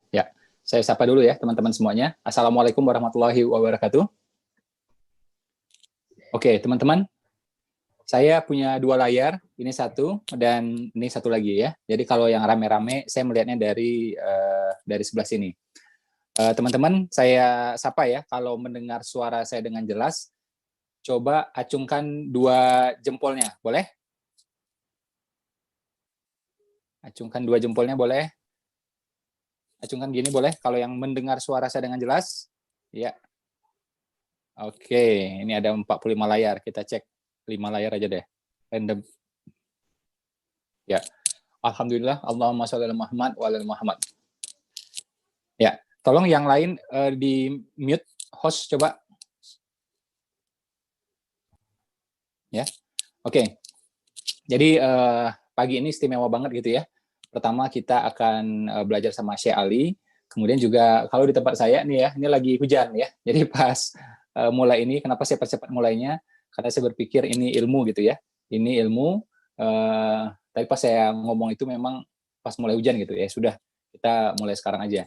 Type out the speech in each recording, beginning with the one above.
Ya, saya sapa dulu ya teman-teman semuanya. Assalamualaikum warahmatullahi wabarakatuh. Oke, teman-teman, saya punya dua layar, ini satu dan ini satu lagi ya. Jadi kalau yang rame-rame, saya melihatnya dari sebelah sini. Teman-teman, saya sapa ya. Kalau mendengar suara saya dengan jelas, coba acungkan dua jempolnya, boleh? Acungkan dua jempolnya, boleh? Acungkan gini, boleh? Kalau yang mendengar suara saya dengan jelas, ya. Oke, ini ada 45 layar. Kita cek 5 layar aja deh. Random. Ya. Alhamdulillah. Allahumma sholli ala Muhammad wa ala Muhammad. Ya. Tolong yang lain di mute host coba. Ya. Oke. Jadi pagi ini istimewa banget gitu ya. Pertama kita akan belajar sama Syekh Ali. Kemudian juga kalau di tempat saya nih ya, ini lagi hujan ya. Jadi pas mulai ini, kenapa saya percepat mulainya? Karena saya berpikir ini ilmu gitu ya. Ini ilmu. Tapi pas saya ngomong itu memang pas mulai hujan gitu ya. Sudah, kita mulai sekarang aja.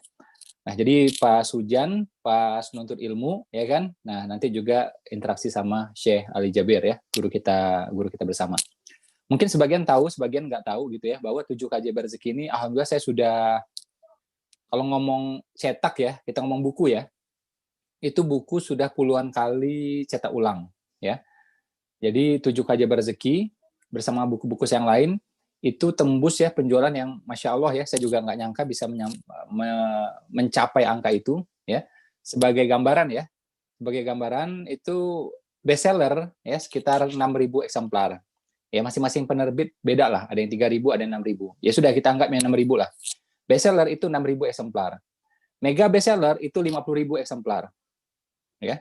Nah, jadi pas hujan, pas nuntut ilmu, ya kan? Nah, nanti juga interaksi sama Syekh Ali Jabir ya, guru kita bersama. Mungkin sebagian tahu, sebagian nggak tahu gitu ya, bahwa 7 KJB rezeki ini, alhamdulillah saya sudah, kalau ngomong cetak ya, kita ngomong buku ya, itu buku sudah puluhan kali cetak ulang ya. Jadi 7 KJB rezeki bersama buku-buku yang lain itu tembus ya penjualan yang Masya Allah ya, saya juga nggak nyangka bisa mencapai angka itu ya. Sebagai gambaran itu bestseller ya sekitar 6.000 eksemplar. Ya masing-masing penerbit beda lah, ada yang 3.000, ada yang 6.000. Ya sudah kita anggap yang 6.000 lah. Bestseller itu 6.000 eksemplar. Mega bestseller itu 50.000 eksemplar. Ya.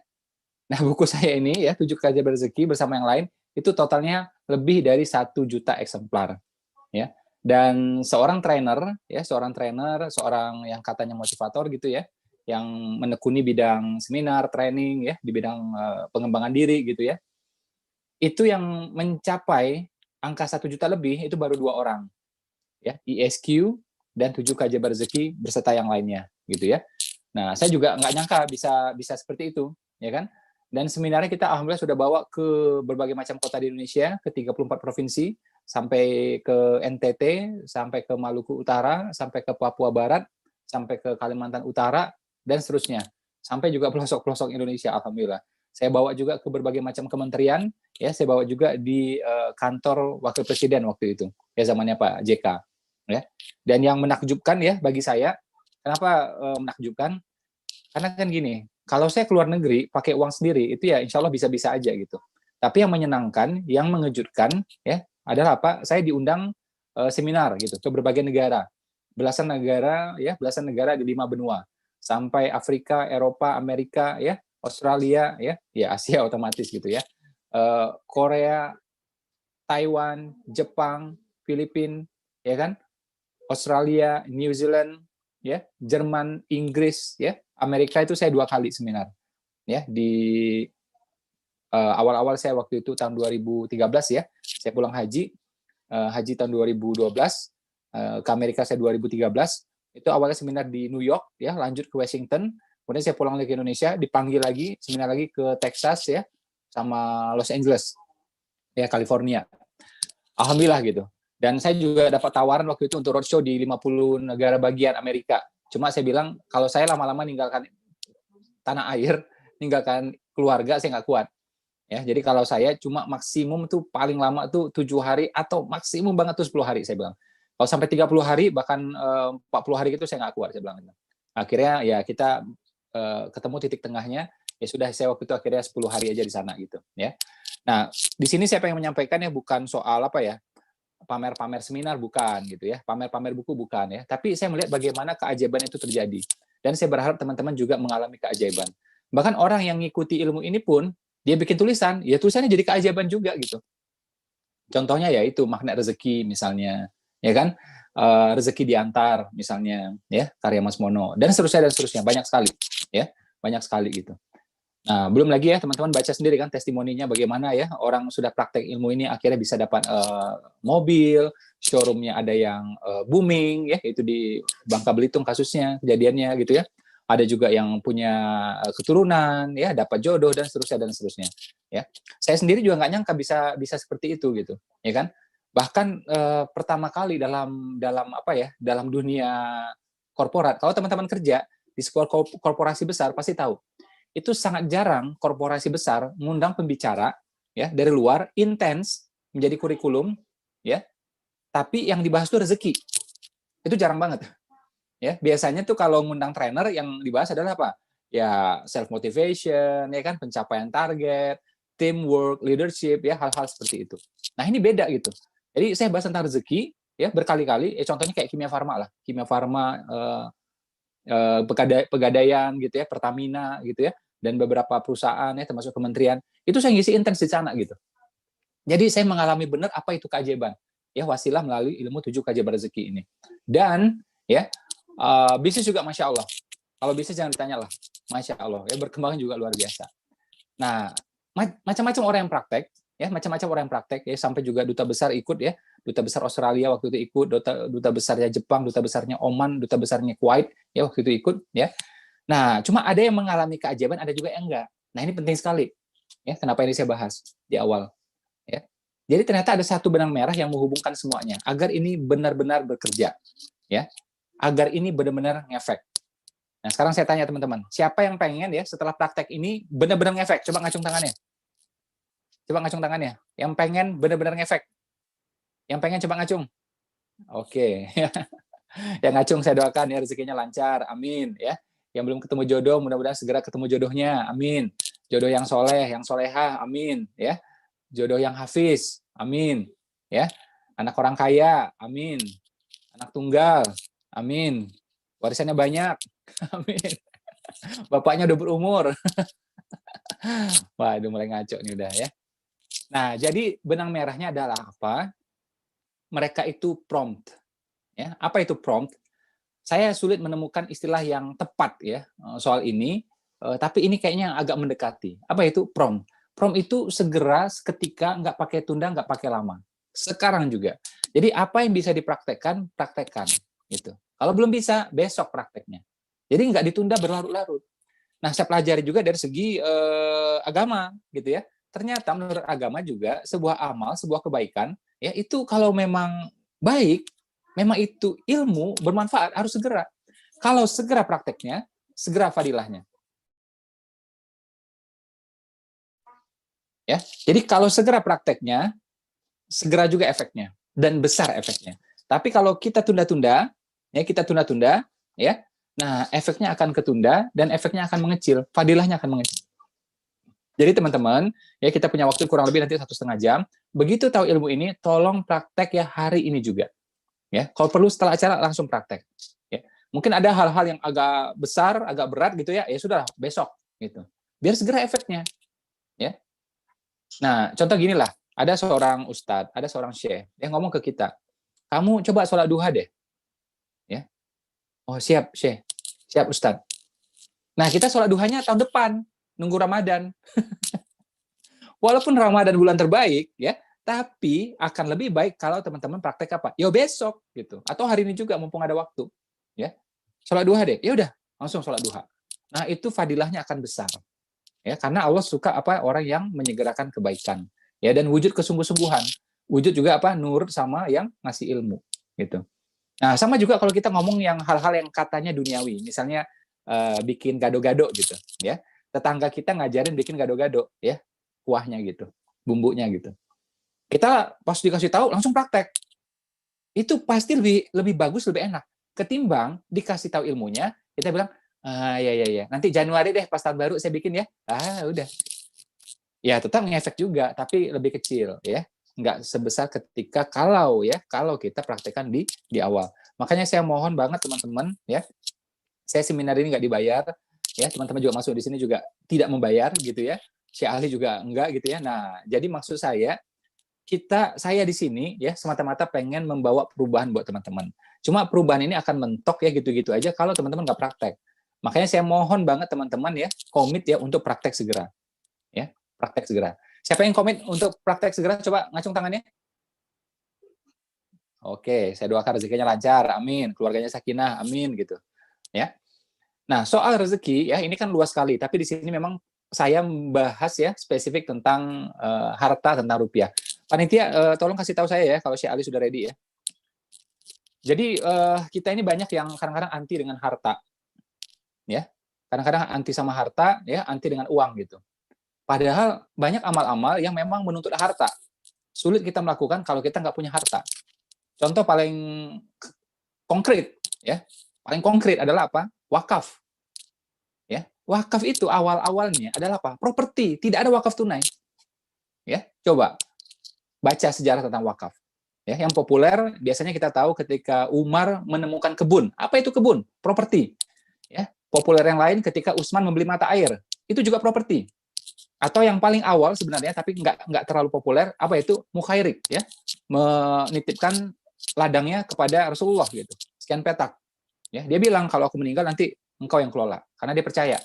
Nah, buku saya ini ya 7 Kerja Rezeki bersama yang lain itu totalnya lebih dari 1 juta eksemplar. Ya. Dan seorang trainer, seorang yang katanya motivator gitu ya, yang menekuni bidang seminar, training ya, di bidang pengembangan diri gitu ya. Itu yang mencapai angka 1 juta lebih itu baru 2 orang. Ya, ISQ dan 7 KJB rezeki berserta yang lainnya gitu ya. Nah, saya juga nggak nyangka bisa seperti itu, ya kan? Dan seminarnya kita alhamdulillah sudah bawa ke berbagai macam kota di Indonesia, ke 34 provinsi, sampai ke NTT, sampai ke Maluku Utara, sampai ke Papua Barat, sampai ke Kalimantan Utara, dan seterusnya. Sampai juga pelosok-pelosok Indonesia, alhamdulillah. Saya bawa juga ke berbagai macam kementerian, ya, saya bawa juga di kantor Wakil Presiden waktu itu, ya zamannya Pak JK. Ya. Dan yang menakjubkan ya bagi saya, kenapa menakjubkan? Karena kan gini, kalau saya keluar negeri pakai uang sendiri itu ya insya Allah bisa-bisa aja gitu. Tapi yang menyenangkan, yang mengejutkan ya adalah apa? Saya diundang seminar gitu ke berbagai negara, belasan negara di 5 benua, sampai Afrika, Eropa, Amerika, ya, Australia, ya Asia otomatis gitu ya, Korea, Taiwan, Jepang, Filipina, ya kan, Australia, New Zealand, ya, Jerman, Inggris, ya, Amerika itu saya 2 kali seminar, ya, di awal-awal saya waktu itu tahun 2013 ya, saya pulang haji tahun 2012, ke Amerika saya 2013, itu awalnya seminar di New York, ya, lanjut ke Washington, kemudian saya pulang lagi ke Indonesia, dipanggil lagi, seminar lagi ke Texas ya, sama Los Angeles, ya, California. Alhamdulillah gitu. Dan saya juga dapat tawaran waktu itu untuk roadshow di 50 negara bagian Amerika. Cuma saya bilang, kalau saya lama-lama ninggalkan tanah air, ninggalkan keluarga, saya nggak kuat. Ya, jadi kalau saya cuma maksimum tuh paling lama tuh 7 hari atau maksimum banget tuh 10 hari saya bilang. Kalau sampai 30 hari bahkan 40 hari gitu saya nggak kuat saya bilang. Akhirnya ya kita ketemu titik tengahnya, ya sudah saya waktu itu akhirnya 10 hari aja di sana gitu ya. Nah, di sini saya pengen menyampaikan ya bukan soal apa ya, pamer-pamer seminar bukan gitu ya, pamer-pamer buku bukan ya, tapi saya melihat bagaimana keajaiban itu terjadi. Dan saya berharap teman-teman juga mengalami keajaiban. Bahkan orang yang ngikuti ilmu ini pun dia bikin tulisan, ya tulisannya jadi keajaiban juga gitu. Contohnya ya itu magnet rezeki misalnya, ya kan, rezeki diantar misalnya, ya karya Mas Mono dan seterusnya banyak sekali, ya banyak sekali gitu. Nah, belum lagi ya teman-teman baca sendiri kan testimoninya bagaimana ya orang sudah praktek ilmu ini akhirnya bisa dapat mobil, showroomnya ada yang booming ya, itu di Bangka Belitung kasusnya, kejadiannya gitu ya. Ada juga yang punya keturunan ya, dapat jodoh dan seterusnya ya. Saya sendiri juga nggak nyangka bisa bisa seperti itu gitu, ya kan? Bahkan pertama kali dalam dalam apa ya, dalam dunia korporat, kalau teman-teman kerja di sebuah korporasi besar pasti tahu itu sangat jarang korporasi besar mengundang pembicara ya dari luar intens menjadi kurikulum ya, tapi yang dibahas itu rezeki. Itu jarang banget. Ya, biasanya tuh kalau ngundang trainer yang dibahas adalah apa? Ya, self motivation, ya kan, pencapaian target, teamwork, leadership, ya hal-hal seperti itu. Nah, ini beda gitu. Jadi saya bahas tentang rezeki ya berkali-kali, contohnya kayak kimia farma lah. Kimia farma pegadaian gitu ya, Pertamina gitu ya, dan beberapa perusahaan ya termasuk kementerian, itu saya ngisi intens di sana gitu. Jadi saya mengalami benar apa itu keajaiban. Ya wasilah melalui ilmu 7 keajaiban rezeki ini. Dan ya bisnis juga Masya Allah. Kalau bisnis jangan ditanya lah. Masya Allah. Ya berkembang juga luar biasa. Nah, macam-macam orang yang praktek, ya macam-macam orang yang praktek, ya sampai juga duta besar ikut ya, duta besar Australia waktu itu ikut, duta besarnya Jepang, duta besarnya Oman, duta besarnya Kuwait, ya waktu itu ikut, ya. Nah, cuma ada yang mengalami keajaiban, ada juga yang enggak. Nah, ini penting sekali, ya. Kenapa ini saya bahas di awal, ya. Jadi ternyata ada satu benang merah yang menghubungkan semuanya, agar ini benar-benar bekerja, ya, agar ini benar-benar ngefek. Nah, sekarang saya tanya teman-teman, siapa yang pengen ya setelah praktek ini benar-benar ngefek? Coba ngacung tangannya. Coba ngacung tangannya. Yang pengen benar-benar ngefek. Yang pengen coba ngacung. Oke. Yang ngacung saya doakan ya rezekinya lancar. Amin ya. Yang belum ketemu jodoh mudah-mudahan segera ketemu jodohnya. Amin. Jodoh yang soleh, yang soleha. Amin ya. Jodoh yang hafiz. Amin ya. Anak orang kaya. Amin. Anak tunggal. Amin. Warisannya banyak. Amin. Bapaknya udah berumur. Wah, udah mulai ngaco nih udah ya. Nah, jadi benang merahnya adalah apa? Mereka itu prompt. Ya, apa itu prompt? Saya sulit menemukan istilah yang tepat ya soal ini, tapi ini kayaknya agak mendekati. Apa itu prompt? Prompt itu segera, seketika, nggak pakai tunda, nggak pakai lama. Sekarang juga. Jadi apa yang bisa dipraktekkan, praktekkan. Gitu. Kalau belum bisa, besok prakteknya. Jadi nggak ditunda berlarut-larut. Nah, saya pelajari juga dari segi agama, gitu ya. Ternyata menurut agama juga sebuah amal, sebuah kebaikan, ya itu kalau memang baik, memang itu ilmu bermanfaat harus segera. Kalau segera prakteknya, segera fadilahnya. Ya, jadi kalau segera prakteknya, segera juga efeknya dan besar efeknya. Tapi kalau kita tunda-tunda, ya kita tunda-tunda, ya, nah efeknya akan ketunda dan efeknya akan mengecil, fadilahnya akan mengecil. Jadi teman-teman, ya kita punya waktu kurang lebih nanti 1,5 jam. Begitu tahu ilmu ini, tolong praktek ya hari ini juga. Ya, kalau perlu setelah acara langsung praktek. Ya, mungkin ada hal-hal yang agak besar, agak berat gitu ya, ya sudah besok gitu. Biar segera efeknya. Ya. Nah, contoh gini lah, ada seorang ustadz, ada seorang syekh yang ngomong ke kita, kamu coba sholat duha deh. Ya. Oh siap syekh, siap ustadz. Nah kita sholat duhanya tahun depan, nunggu Ramadan. Walaupun Ramadan bulan terbaik, ya, tapi akan lebih baik kalau teman-teman praktek apa? Ya besok gitu, atau hari ini juga mumpung ada waktu, ya. Sholat duha deh, ya udah langsung sholat duha. Nah itu fadilahnya akan besar, ya, karena Allah suka apa orang yang menyegerakan kebaikan, ya, dan wujud kesungguh-sungguhan, wujud juga apa nurut sama yang ngasih ilmu, gitu. Nah sama juga kalau kita ngomong yang hal-hal yang katanya duniawi, misalnya bikin gado-gado gitu, ya, tetangga kita ngajarin bikin gado-gado, ya, kuahnya gitu, bumbunya gitu. Kita pas dikasih tahu langsung praktek. Itu pasti lebih lebih bagus, lebih enak ketimbang dikasih tahu ilmunya, kita bilang, "Ah, ya ya ya, nanti Januari deh pas tahun baru saya bikin ya." Ah, udah. Ya tetap ngefek juga, tapi lebih kecil ya. Nggak sebesar ketika kalau kita praktekkan di awal. Makanya saya mohon banget teman-teman ya, saya seminar ini nggak dibayar, ya teman-teman juga masuk di sini juga tidak membayar gitu ya. Si ahli juga enggak gitu ya. Nah, jadi maksud saya di sini ya semata-mata pengen membawa perubahan buat teman-teman. Cuma perubahan ini akan mentok ya gitu-gitu aja kalau teman-teman nggak praktek. Makanya saya mohon banget teman-teman ya, komit ya untuk praktek segera. Ya, praktek segera. Siapa yang komit untuk praktek segera? Coba ngacung tangannya. Oke, saya doakan rezekinya lancar, amin. Keluarganya sakinah, amin gitu. Ya. Nah, soal rezeki ya ini kan luas sekali, tapi di sini memang saya membahas ya spesifik tentang harta, tentang rupiah. Panitia, tolong kasih tahu saya ya kalau Syekh Ali sudah ready ya. Jadi kita ini banyak yang kadang-kadang anti dengan harta, ya. Kadang-kadang anti sama harta, ya, anti dengan uang gitu. Padahal banyak amal-amal yang memang menuntut harta. Sulit kita melakukan kalau kita nggak punya harta. Contoh paling konkret, ya, paling konkret adalah apa? Wakaf. Ya, wakaf itu awal-awalnya adalah apa? Properti. Tidak ada wakaf tunai. Ya, coba baca sejarah tentang wakaf. Ya, yang populer biasanya kita tahu ketika Umar menemukan kebun. Apa itu kebun? Properti. Ya, populer yang lain ketika Utsman membeli mata air. Itu juga properti. Atau yang paling awal sebenarnya tapi nggak terlalu populer, apa itu? Mukhairik, ya, menitipkan ladangnya kepada Rasulullah gitu, sekian petak, ya, dia bilang kalau aku meninggal nanti engkau yang kelola, karena dia percaya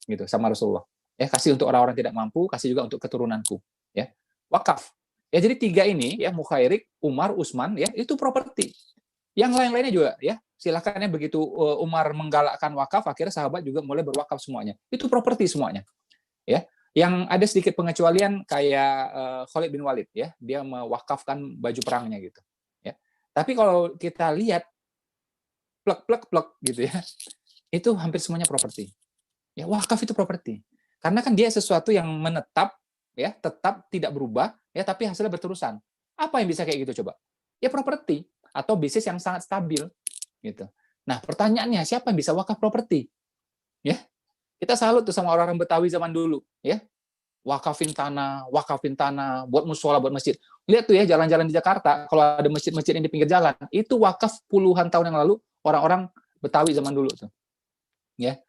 gitu sama Rasulullah, ya, kasih untuk orang-orang tidak mampu, kasih juga untuk keturunanku, ya, wakaf, ya, jadi tiga ini ya, Mukhairik, Umar, Utsman, ya, itu properti, yang lain-lainnya juga, ya, silakan ya, begitu Umar menggalakkan wakaf, akhirnya sahabat juga mulai berwakaf semuanya, itu properti semuanya, ya. Yang ada sedikit pengecualian kayak Khalid bin Walid, ya, dia mewakafkan baju perangnya gitu, ya. Tapi kalau kita lihat plek gitu ya, itu hampir semuanya properti. Ya, wakaf itu properti. Karena kan dia sesuatu yang menetap, ya, tetap tidak berubah, ya, tapi hasilnya berterusan. Apa yang bisa kayak gitu coba? Ya properti atau bisnis yang sangat stabil gitu. Nah, pertanyaannya siapa yang bisa wakaf properti? Ya, kita salut tuh sama orang-orang Betawi zaman dulu, ya. Wakafin tanah, buat musola, buat masjid. Lihat tuh ya jalan-jalan di Jakarta, kalau ada masjid-masjid yang di pinggir jalan, itu wakaf puluhan tahun yang lalu orang-orang Betawi zaman dulu tuh. Ya,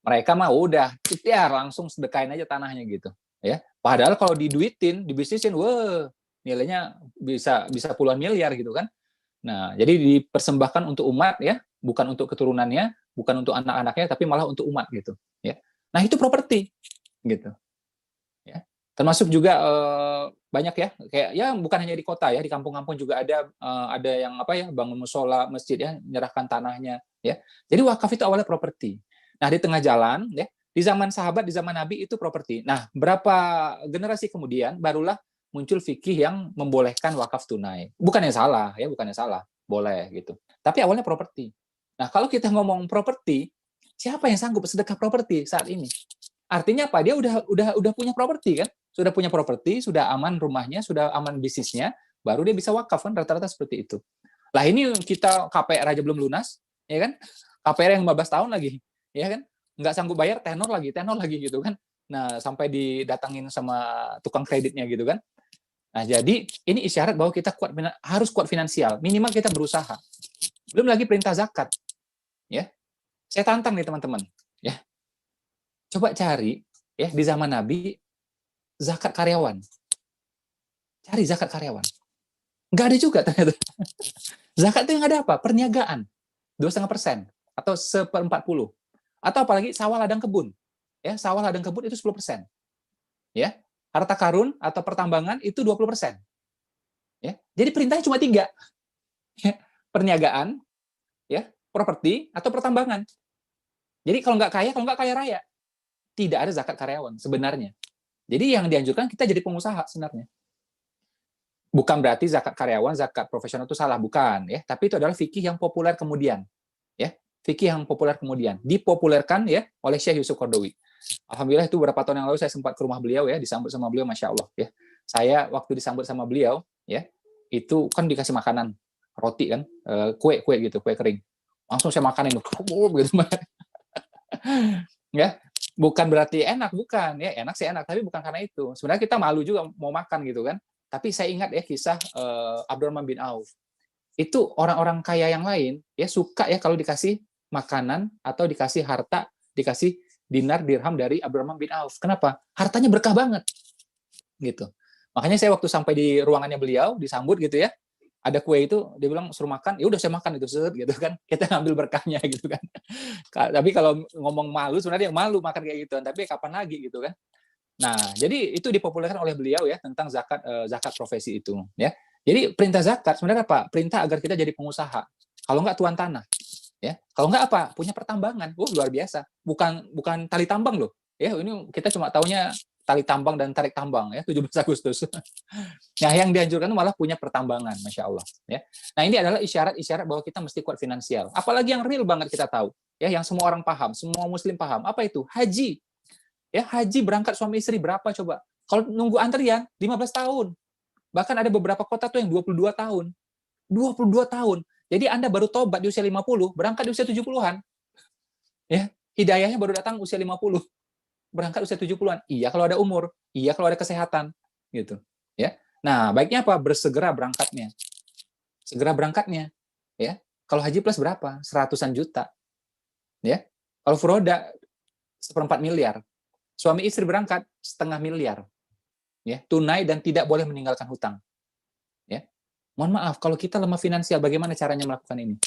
mereka mah udah ya langsung sedekain aja tanahnya gitu. Ya, padahal kalau diduitin, dibisnisin, wah, nilainya bisa bisa puluhan miliar gitu kan. Nah, jadi dipersembahkan untuk umat ya, bukan untuk keturunannya, bukan untuk anak-anaknya, tapi malah untuk umat gitu. Ya, nah itu properti gitu. Ya, termasuk juga banyak ya, kayak ya bukan hanya di kota ya, di kampung-kampung juga ada yang apa ya, bangun musola, masjid ya, menyerahkan tanahnya ya. Jadi wakaf itu awalnya properti. Nah, di tengah jalan ya, di zaman sahabat, di zaman Nabi itu properti. Nah, berapa generasi kemudian barulah muncul fikih yang membolehkan wakaf tunai. Bukannya salah ya, bukannya salah, boleh gitu. Tapi awalnya properti. Nah, kalau kita ngomong properti, siapa yang sanggup sedekah properti saat ini? Artinya apa? Dia udah punya properti kan? Sudah punya properti, sudah aman rumahnya, sudah aman bisnisnya, baru dia bisa wakaf kan, rata-rata seperti itu. Lah ini kita KPR aja belum lunas, ya kan? KPR yang 15 tahun lagi, ya kan? Nggak sanggup bayar, tenor lagi gitu kan. Nah, sampai didatangin sama tukang kreditnya gitu kan. Nah, jadi ini isyarat bahwa kita harus kuat finansial, minimal kita berusaha. Belum lagi perintah zakat, ya. Saya tantang nih teman-teman, ya. Coba cari ya di zaman Nabi zakat karyawan. Cari zakat karyawan. Nggak ada juga ternyata. Zakat itu yang ada apa? Perniagaan. 2,5% atau 1/40. Atau apalagi sawah ladang kebun. Ya, sawah ladang kebun itu 10%. Ya. Harta karun atau pertambangan itu 20%. Ya. Jadi perintahnya cuma 3. Ya. Perniagaan, ya, properti atau pertambangan. Jadi kalau nggak kaya raya. Tidak ada zakat karyawan sebenarnya. Jadi yang dianjurkan kita jadi pengusaha sebenarnya. Bukan berarti zakat karyawan, zakat profesional itu salah, bukan ya. Tapi itu adalah fikih yang populer kemudian, ya. Fikih yang populer kemudian dipopulerkan ya oleh Syekh Yusuf Qaradawi. Alhamdulillah itu beberapa tahun yang lalu saya sempat ke rumah beliau ya, disambut sama beliau, masya Allah ya. Saya waktu disambut sama beliau ya, itu kan dikasih makanan roti kan, kue gitu, kue kering. Langsung saya makanin gitu. Ya, bukan berarti enak, bukan ya, enak sih enak, tapi bukan karena itu. Sebenarnya kita malu juga mau makan gitu kan. Tapi saya ingat ya kisah Abdurrahman bin Auf. Itu orang-orang kaya yang lain ya suka ya kalau dikasih makanan atau dikasih harta, dikasih dinar dirham dari Abdurrahman bin Auf. Kenapa? Hartanya berkah banget. Gitu. Makanya saya waktu sampai di ruangannya beliau disambut gitu ya. ada kue itu dia bilang suruh makan, ya udah saya makan itu set gitu kan, kita ngambil berkahnya gitu kan. Tapi kalau ngomong malu sebenarnya yang malu makan kayak gitu, tapi kapan lagi gitu kan. Nah, jadi itu dipopulerkan oleh beliau ya tentang zakat profesi itu ya. Jadi perintah zakat sebenarnya apa? Perintah agar kita jadi pengusaha. Kalau nggak tuan tanah, ya. Kalau nggak apa? Punya pertambangan. Luar biasa. Bukan tali tambang loh. Ya, ini kita cuma taunya tali tambang dan tarik tambang ya 17 Agustus. Nah, yang dianjurkan malah punya pertambangan, Masya Allah. Ya. Nah, ini adalah isyarat-isyarat bahwa kita mesti kuat finansial. Apalagi yang real banget kita tahu, ya, yang semua orang paham, semua Muslim paham. Apa itu? Haji. Ya, haji berangkat suami istri berapa coba? Kalau nunggu antrian 15 tahun. Bahkan ada beberapa kota tuh yang 22 tahun. 22 tahun. Jadi Anda baru tobat di usia 50, berangkat di usia 70-an. Ya, hidayahnya baru datang usia 50. Berangkat usia 70-an. Iya kalau ada umur, iya kalau ada kesehatan, gitu. Ya. Nah, baiknya apa? Bersegera berangkatnya. Segera berangkatnya, ya. Kalau haji plus berapa? Seratusan juta. Ya. Kalau furoda 1/4 miliar. Suami istri berangkat 1/2 miliar. Ya, tunai dan tidak boleh meninggalkan hutang. Ya. Mohon maaf, kalau kita lemah finansial, bagaimana caranya melakukan ini?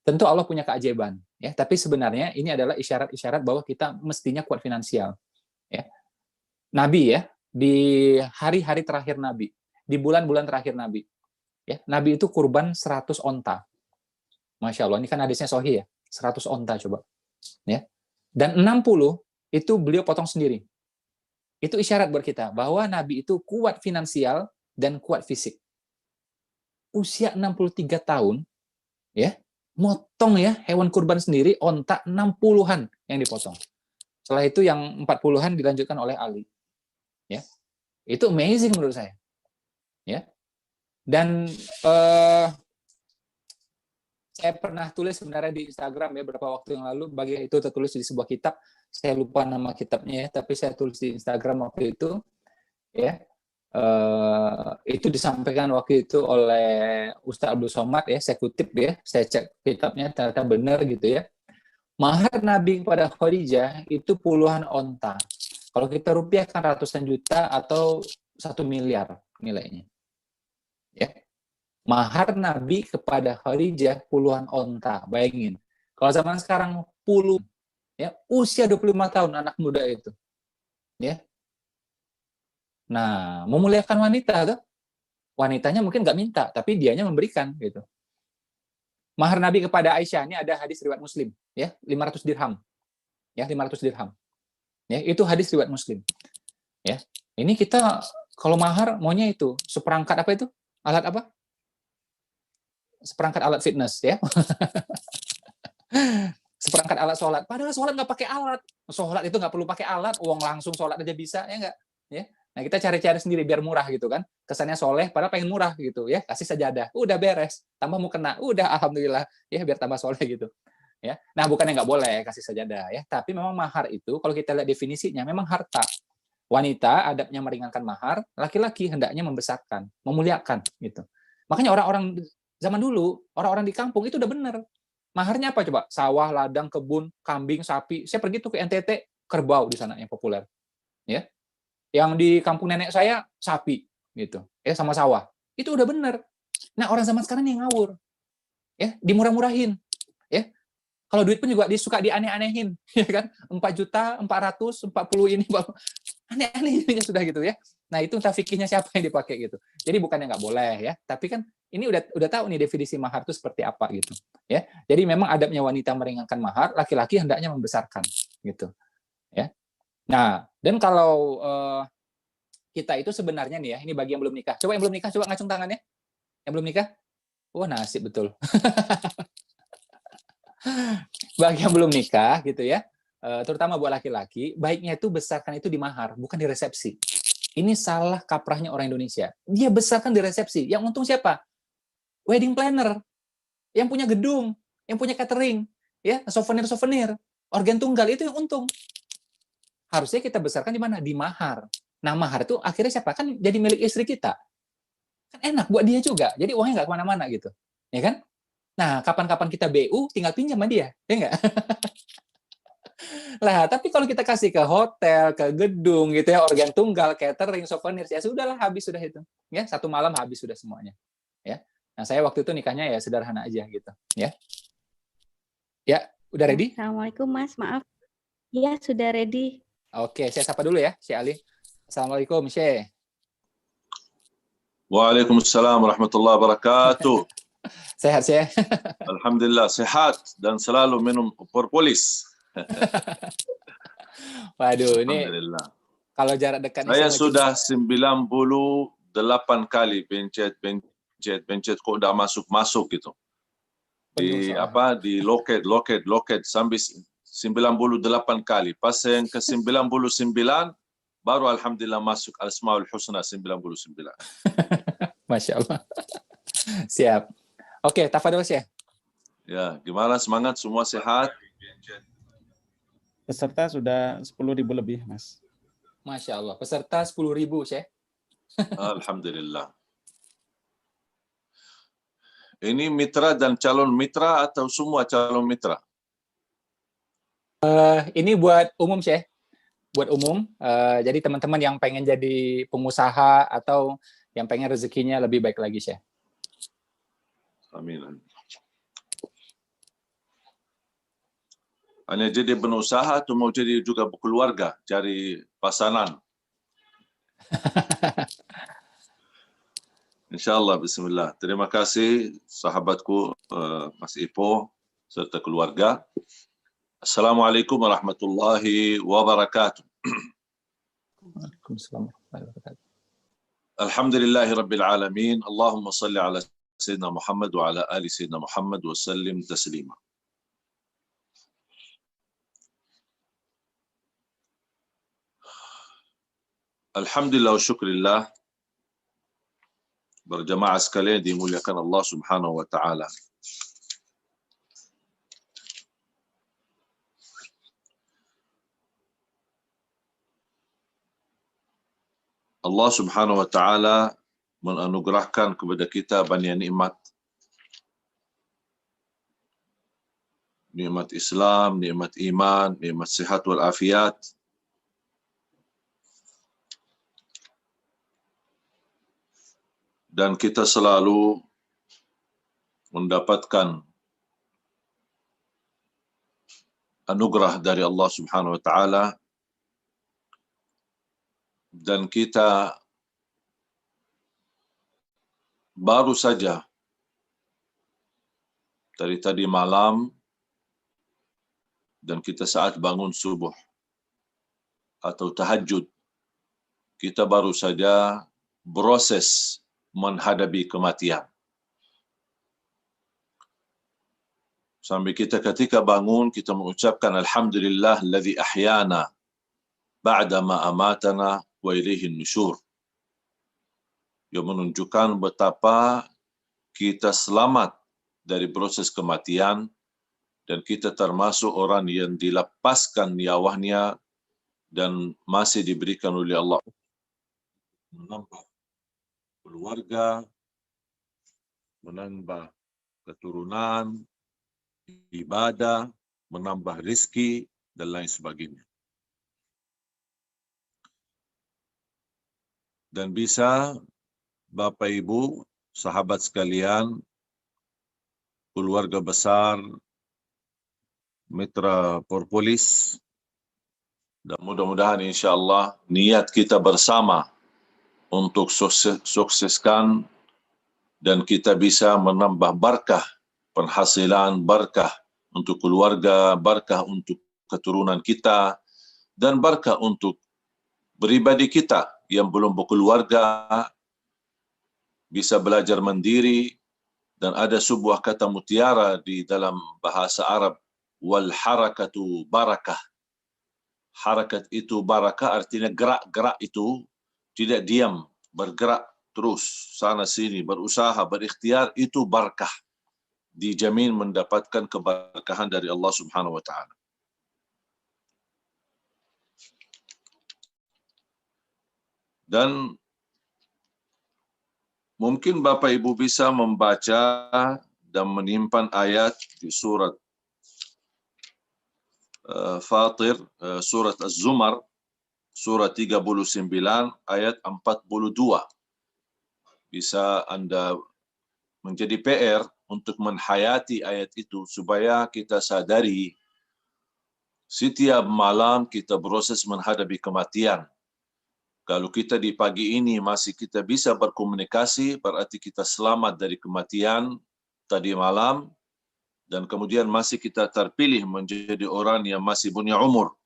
Tentu Allah punya keajaiban, ya. Tapi sebenarnya ini adalah isyarat-isyarat bahwa kita mestinya kuat finansial, ya. Nabi ya, di hari-hari terakhir Nabi, di bulan-bulan terakhir Nabi, ya. Nabi itu kurban 100 onta. Masya Allah, ini kan hadisnya sahih ya, 100 onta coba, ya. Dan 60 itu beliau potong sendiri. Itu isyarat buat kita bahwa Nabi itu kuat finansial dan kuat fisik. Usia 63 tahun, ya, motong ya hewan kurban sendiri, onta 60-an yang dipotong. Setelah itu yang 40-an dilanjutkan oleh Ali. Ya. Itu amazing menurut saya. Ya. Dan saya pernah tulis sebenarnya di Instagram ya beberapa waktu yang lalu, bagi itu tertulis di sebuah kitab, saya lupa nama kitabnya ya, tapi saya tulis di Instagram waktu itu ya. Itu disampaikan waktu itu oleh Ustaz Abdul Somad ya, saya kutip ya, saya cek kitabnya ternyata benar gitu ya. Mahar Nabi kepada Khadijah itu puluhan onta. Kalau kita rupiahkan ratusan juta atau 1 miliar nilainya. Ya. Mahar Nabi kepada Khadijah puluhan onta. Bayangin. Kalau zaman sekarang puluh ya, usia 25 tahun anak muda itu. Ya. Nah, memuliakan wanita tuh. Wanitanya mungkin nggak minta, tapi dianya memberikan gitu. Mahar Nabi kepada Aisyah, ini ada hadis riwayat Muslim, ya, 500 dirham. Ya, 500 dirham. Ya, itu hadis riwayat Muslim. Ya. Ini kita kalau mahar maunya itu seperangkat apa itu? Alat apa? Seperangkat alat fitness ya. Seperangkat alat sholat. Padahal sholat nggak pakai alat. Sholat itu nggak perlu pakai alat, uang langsung sholat aja bisa, ya nggak? Ya. Nah, kita cari-cari sendiri biar murah gitu kan. Kesannya soleh, padahal pengen murah gitu ya. Kasih sajadah, udah beres. Tambah mau kena, udah alhamdulillah ya biar tambah soleh gitu. Ya. Nah, bukannya nggak boleh kasih sajadah ya, tapi memang mahar itu kalau kita lihat definisinya memang harta. Wanita adabnya meringankan mahar, laki-laki hendaknya membesarkan, memuliakan gitu. Makanya orang-orang zaman dulu, orang-orang di kampung itu udah benar. Maharnya apa coba? Sawah, ladang, kebun, kambing, sapi. Saya pergi tuh ke NTT, kerbau di sana yang populer. Ya. Yang di kampung nenek saya sapi gitu ya, sama sawah, itu udah bener. Nah, orang zaman sekarang yang ngawur ya, dimurah-murahin ya. Kalau duit pun juga disuka dianeh-anehin ya kan, 4.440.000 ini aneh-aneh sudah gitu ya. Nah, itu entah fikihnya siapa yang dipakai gitu. Jadi bukannya nggak boleh ya, tapi kan ini udah tahu nih definisi mahar itu seperti apa gitu ya. Jadi memang adabnya wanita meringankan mahar, laki-laki hendaknya membesarkan gitu ya. Nah, dan kalau kita itu sebenarnya nih ya, ini bagi yang belum nikah. Coba yang belum nikah, coba ngacung tangannya. Yang belum nikah? Wah, nasib betul. Bagi yang belum nikah gitu ya, terutama buat laki-laki, baiknya itu besarkan itu di mahar, bukan di resepsi. Ini salah kaprahnya orang Indonesia. Dia besarkan di resepsi. Yang untung siapa? Wedding planner. Yang punya gedung, yang punya catering, ya, souvenir-souvenir, organ tunggal itu yang untung. Harusnya kita besarkan di mana? Di mahar. Nah, mahar itu akhirnya siapa? Kan jadi milik istri kita. Kan enak buat dia juga. Jadi uangnya nggak kemana-mana gitu. Ya kan? Nah, kapan-kapan kita BU, tinggal pinjam sama dia. Ya nggak? Lah, tapi kalau kita kasih ke hotel, ke gedung gitu ya, organ tunggal, catering, souvenir, ya sudahlah, habis sudah itu. Ya, satu malam habis sudah semuanya. ya. Nah, saya waktu itu nikahnya ya sederhana aja gitu, ya. Ya, udah ready? Assalamualaikum Mas, maaf. Ya, sudah ready. Oke, saya sapa dulu ya, Syekh Ali. Assalamualaikum, Syekh. Waalaikumsalam warahmatullahi wabarakatuh. Sehat, Syekh? Alhamdulillah sehat dan selalu minum propolis. Waduh, ini Alhamdulillah. kalau jarak dekat ini Saya sama sudah 98 kali pencet kok udah masuk gitu. Di di loket sampai 98 kali. Pas yang ke 99 baru alhamdulillah masuk Asmaul Husna 99. Masya Allah. Siap. Oke, tafadhol, Syekh. Ya, gimana semangat semua sehat? Peserta sudah 10.000 lebih, Mas. Masya Allah. Peserta 10.000, Syekh. Alhamdulillah. Ini mitra dan calon mitra atau semua calon mitra? Ini buat umum, Syekh. Buat umum. Jadi teman-teman yang pengen jadi pengusaha atau yang pengen rezekinya lebih baik lagi, Syekh. Amin. Hanya jadi pengusaha atau mau jadi juga berkeluarga, cari pasangan? InsyaAllah, bismillah. Terima kasih sahabatku Mas Ipo serta keluarga. Assalamualaikum warahmatullahi wabarakatuh. Waalaikumsalam warahmatullahi wabarakatuh. Alhamdulillahi rabbil alamin. Allahumma salli ala Sayyidina Muhammad wa ala ali Sayyidina Muhammad wa sallim taslima. Alhamdulillah wa syukrillah. Berjamaah sekalian dimuliakan Allah Subhanahu wa taala. Allah Subhanahu wa taala menganugerahkan kepada kita banyak nikmat. Nikmat Islam, nikmat iman, nikmat sihat wal afiat. Dan kita selalu mendapatkan anugerah dari Allah Subhanahu wa taala, dan kita baru saja dari tadi malam dan kita saat bangun subuh atau tahajud, kita baru saja proses menghadapi kematian. Sampai kita ketika bangun, kita mengucapkan Alhamdulillah alladzi ahyana ba'da ma amatana wa ilaihin nusyur. Yang menunjukkan betapa kita selamat dari proses kematian dan kita termasuk orang yang dilepaskan nyawanya dan masih diberikan oleh Allah menambah keluarga, menambah keturunan, ibadah, menambah rizki, dan lain sebagainya. Dan bisa Bapak Ibu, sahabat sekalian, keluarga besar, mitra Propolis, dan mudah-mudahan insya Allah niat kita bersama untuk sukseskan dan kita bisa menambah berkah penghasilan, berkah untuk keluarga, berkah untuk keturunan kita, dan berkah untuk pribadi kita yang belum berkeluarga, bisa belajar mandiri, dan ada sebuah kata mutiara di dalam bahasa Arab, wal harakatu barakah. Harakat itu barakah, artinya gerak-gerak itu tidak diam, bergerak terus sana sini, berusaha, berikhtiar, itu barakah. Dijamin mendapatkan keberkahan dari Allah Subhanahu wa taala. Dan mungkin Bapak Ibu bisa membaca dan menyimpan ayat di surat Fatir, surat Az-Zumar, surat 39 ayat 42. Bisa Anda menjadi PR untuk menghayati ayat itu supaya kita sadari setiap malam kita proses menghadapi kematian. Kalau kita di pagi ini masih kita bisa berkomunikasi, berarti kita selamat dari kematian tadi malam, dan kemudian masih kita terpilih menjadi orang yang masih punya umur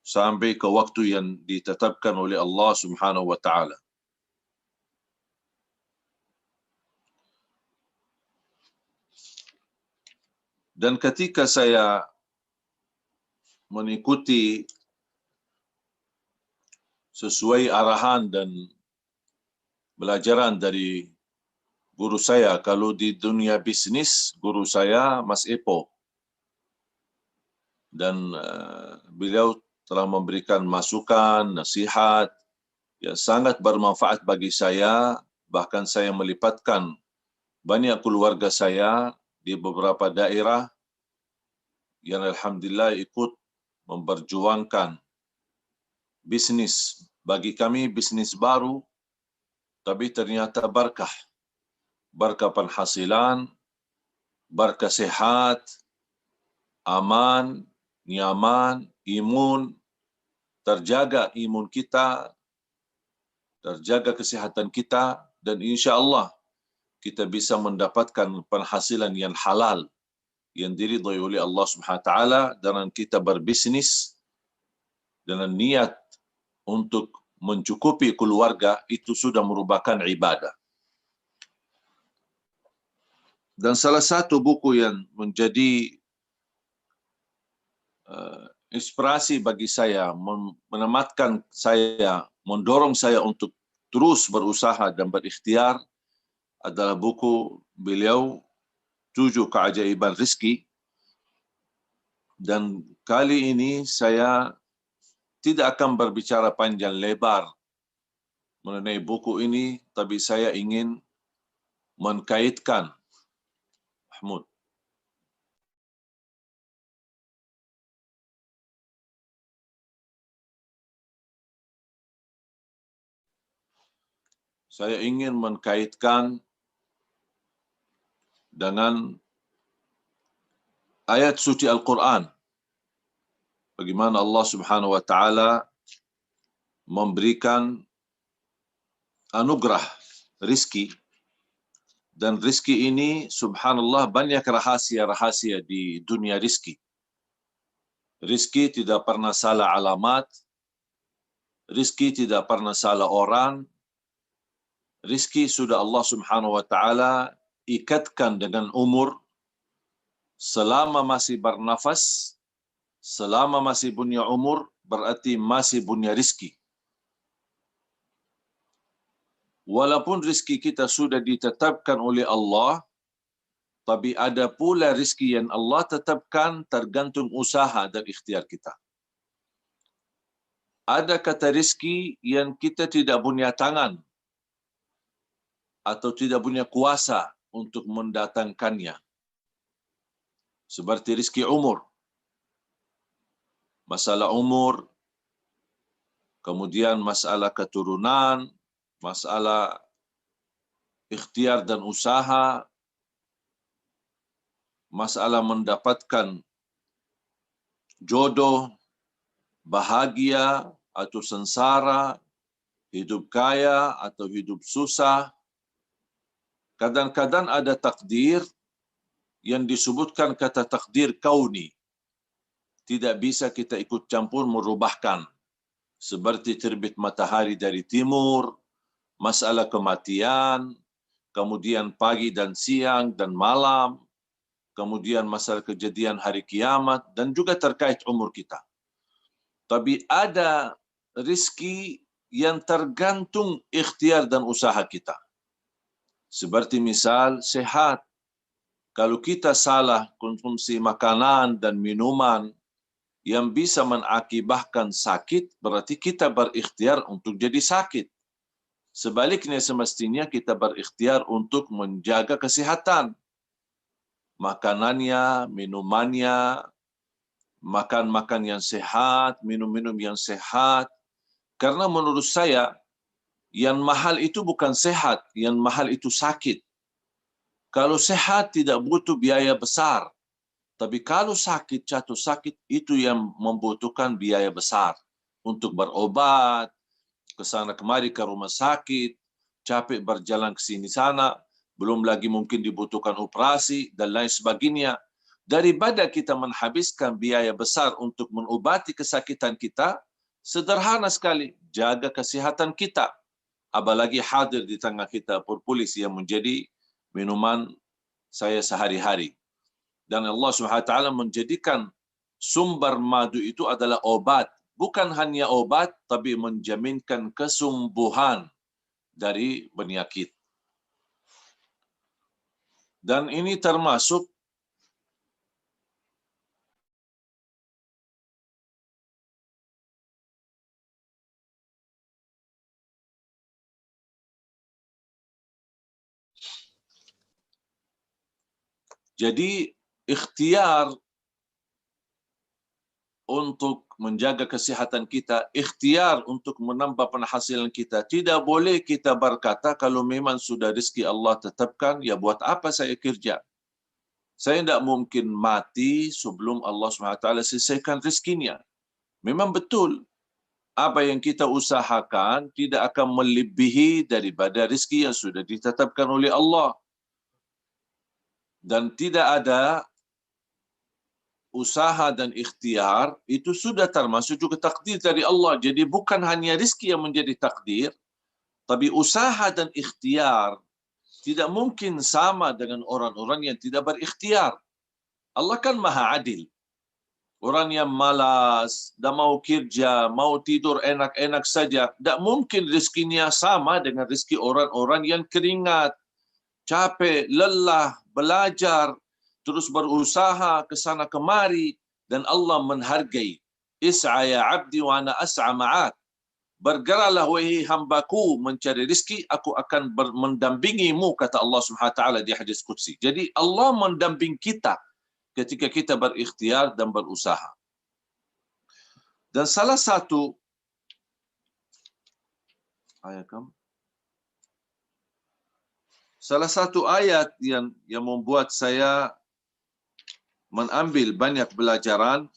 sampai ke waktu yang ditetapkan oleh Allah Subhanahu wa taala. Dan ketika saya mengikuti sesuai arahan dan belajaran dari guru saya, kalau di dunia bisnis, guru saya Mas Epo. Dan beliau telah memberikan masukan, nasihat yang sangat bermanfaat bagi saya, bahkan saya melipatkan banyak keluarga saya di beberapa daerah yang alhamdulillah ikut memperjuangkan bisnis. Bagi kami bisnis baru, tapi ternyata berkah. Berkah penghasilan, berkah sehat, aman, nyaman, imun, terjaga imun kita, terjaga kesehatan kita, dan insya Allah kita bisa mendapatkan penghasilan yang halal, yang diridhai oleh Allah Subhanahu wa taala, dan kita berbisnis dengan niat untuk mencukupi keluarga, itu sudah merupakan ibadah. Dan salah satu buku yang menjadi inspirasi bagi saya, menematkan saya, mendorong saya untuk terus berusaha dan berikhtiar adalah buku beliau 7 Keajaiban Rizki. Dan kali ini saya tidak akan berbicara panjang lebar mengenai buku ini, tapi saya ingin mengkaitkan, Mahmud, saya ingin mengkaitkan dengan ayat suci Al-Quran. Bagaimana Allah Subhanahu wa taala memberikan anugerah rizki, dan rizki ini subhanallah banyak rahasia-rahasia di dunia rizki. Rizki tidak pernah salah alamat, rizki tidak pernah salah orang, rizki sudah Allah Subhanahu wa taala ikatkan dengan umur. Selama masih bernafas, selama masih punya umur, berarti masih punya rizki. Walaupun rizki kita sudah ditetapkan oleh Allah, tapi ada pula rizki yang Allah tetapkan tergantung usaha dan ikhtiar kita. Ada kata rizki yang kita tidak punya tangan atau tidak punya kuasa untuk mendatangkannya. Seperti rizki umur. Masalah umur, kemudian masalah keturunan, masalah ikhtiar dan usaha, masalah mendapatkan jodoh, bahagia atau sengsara, hidup kaya atau hidup susah. Kadang-kadang ada takdir yang disebutkan kata takdir kauni. Tidak bisa kita ikut campur merubahkan. Seperti terbit matahari dari timur, masalah kematian, kemudian pagi dan siang dan malam, kemudian masalah kejadian hari kiamat, dan juga terkait umur kita. Tapi ada rizki yang tergantung ikhtiar dan usaha kita. Seperti misal sehat. Kalau kita salah konsumsi makanan dan minuman yang bisa mengakibatkan sakit, berarti kita berikhtiar untuk jadi sakit. Sebaliknya semestinya kita berikhtiar untuk menjaga kesehatan. Makanannya, minumannya, makan-makan yang sehat, minum-minum yang sehat. Karena menurut saya, yang mahal itu bukan sehat, yang mahal itu sakit. Kalau sehat tidak butuh biaya besar. Tapi kalau sakit, jatuh sakit, itu yang membutuhkan biaya besar. Untuk berobat, ke sana kemari ke rumah sakit, capek berjalan ke sini sana, belum lagi mungkin dibutuhkan operasi, dan lain sebagainya. Daripada kita menghabiskan biaya besar untuk mengobati kesakitan kita, sederhana sekali, jaga kesihatan kita. Apalagi hadir di tengah kita propolis yang menjadi minuman saya sehari-hari. Dan Allah SWT menjadikan sumber madu itu adalah obat. Bukan hanya obat, tapi menjaminkan kesembuhan dari penyakit. Dan ini termasuk jadi ikhtiar untuk menjaga kesihatan kita, ikhtiar untuk menambah penghasilan kita. Tidak boleh kita berkata kalau memang sudah rezeki Allah tetapkan, ya buat apa saya kerja? Saya tidak mungkin mati sebelum Allah SWT selesaikan rezekinya. Memang betul, apa yang kita usahakan tidak akan melebihi daripada rezeki yang sudah ditetapkan oleh Allah. Dan tidak ada usaha dan ikhtiar, itu sudah termasuk juga takdir dari Allah. Jadi bukan hanya rezeki yang menjadi takdir, tapi usaha dan ikhtiar tidak mungkin sama dengan orang-orang yang tidak berikhtiar. Allah kan maha adil. Orang yang malas, dah mau kerja, mau tidur enak-enak saja, tidak mungkin rezekinya sama dengan rezeki orang-orang yang keringat, capek, lelah, belajar, terus berusaha ke sana kemari, dan Allah menghargai. Is'a ya abdi wa ana as'a ma'ak. Bergeraklah wahai hambaku mencari rezeki, aku akan mendampingimu, kata Allah SWT di hadis qudsi. Jadi Allah mendamping kita ketika kita berikhtiar dan berusaha. Dan salah satu ayat yang membuat saya mengambil banyak pelajaran.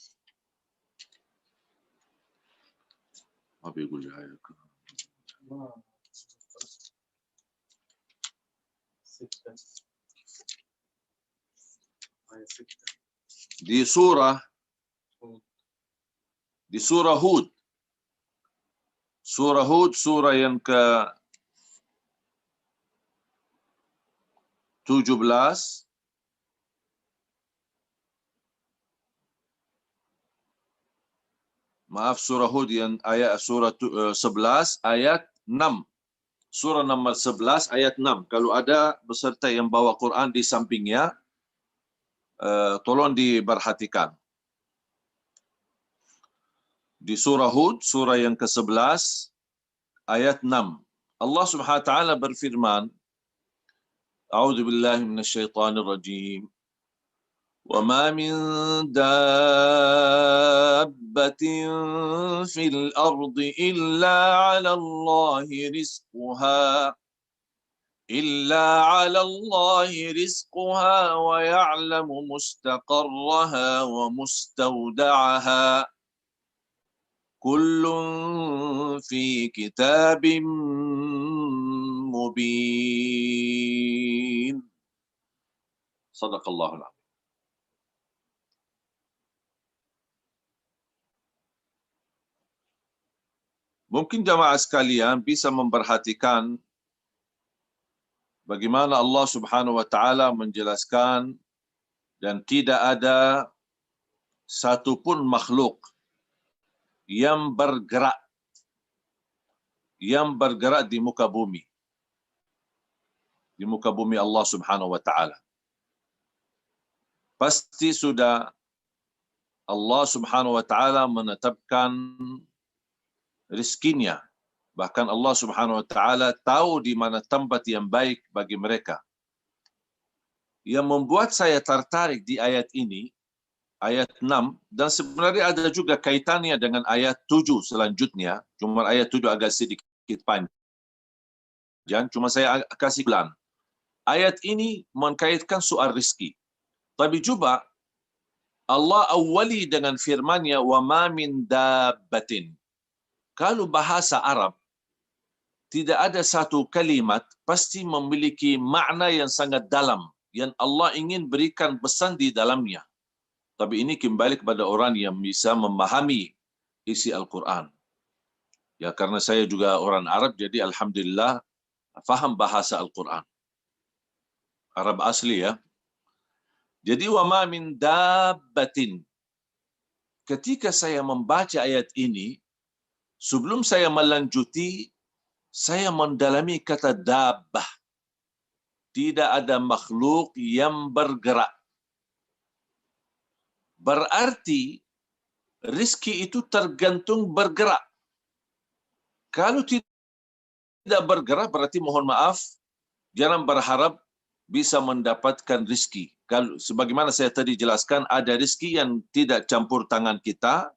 Di surah Hud. Surah Hud, surah yang ke-17. Maaf, surah Hud yang surah 11 ayat 6. Surah nomor 11 ayat 6. Kalau ada peserta yang bawa Quran di sampingnya, tolong diperhatikan. Di surah Hud, surah yang ke-11 ayat 6. Allah Subhanahu wa taala berfirman, A'udzu billahi minasyaitonir rajim. وَمَا مِنْ دَابَّةٍ فِي الْأَرْضِ إِلَّا عَلَى اللَّهِ رِزْقُهَا وَيَعْلَمُ مُسْتَقَرَّهَا وَمُسْتَوْدَعَهَا كُلٌّ فِي كِتَابٍ مُبِينٍ. Sadaqallahul Azim. Mungkin jamaah sekalian bisa memperhatikan bagaimana Allah Subhanahu wa taala menjelaskan, dan tidak ada satupun makhluk yang bergerak di muka bumi. Di muka bumi Allah Subhanahu wa taala. Pasti sudah Allah Subhanahu wa taala menetapkan rezekinya. Bahkan Allah Subhanahu wa taala tahu di mana tempat yang baik bagi mereka. Yang membuat saya tertarik di ayat ini, ayat 6, dan sebenarnya ada juga kaitannya dengan ayat 7 selanjutnya. Cuma ayat 7 agak sedikit panjang, cuma saya kasih ulang. ayat ini mengkaitkan soal rizki. Tapi cuba Allah awali dengan firman-Nya wa ma min dabbatin. Kalau bahasa Arab tidak ada satu kalimat pasti memiliki makna yang sangat dalam yang Allah ingin berikan pesan di dalamnya. Tapi ini kembali kepada orang yang bisa memahami isi Al-Quran. Ya, karena saya juga orang Arab, jadi alhamdulillah faham bahasa Al-Quran. Arab asli ya. Jadi wa ma min dabbatin. Ketika saya membaca ayat ini, sebelum saya melanjuti, saya mendalami kata dabbah. Tidak ada makhluk yang bergerak. Berarti rizki itu tergantung bergerak. Kalau tidak bergerak, berarti mohon maaf, jangan berharap bisa mendapatkan rizki. Kalau sebagaimana saya tadi jelaskan, ada rizki yang tidak campur tangan kita,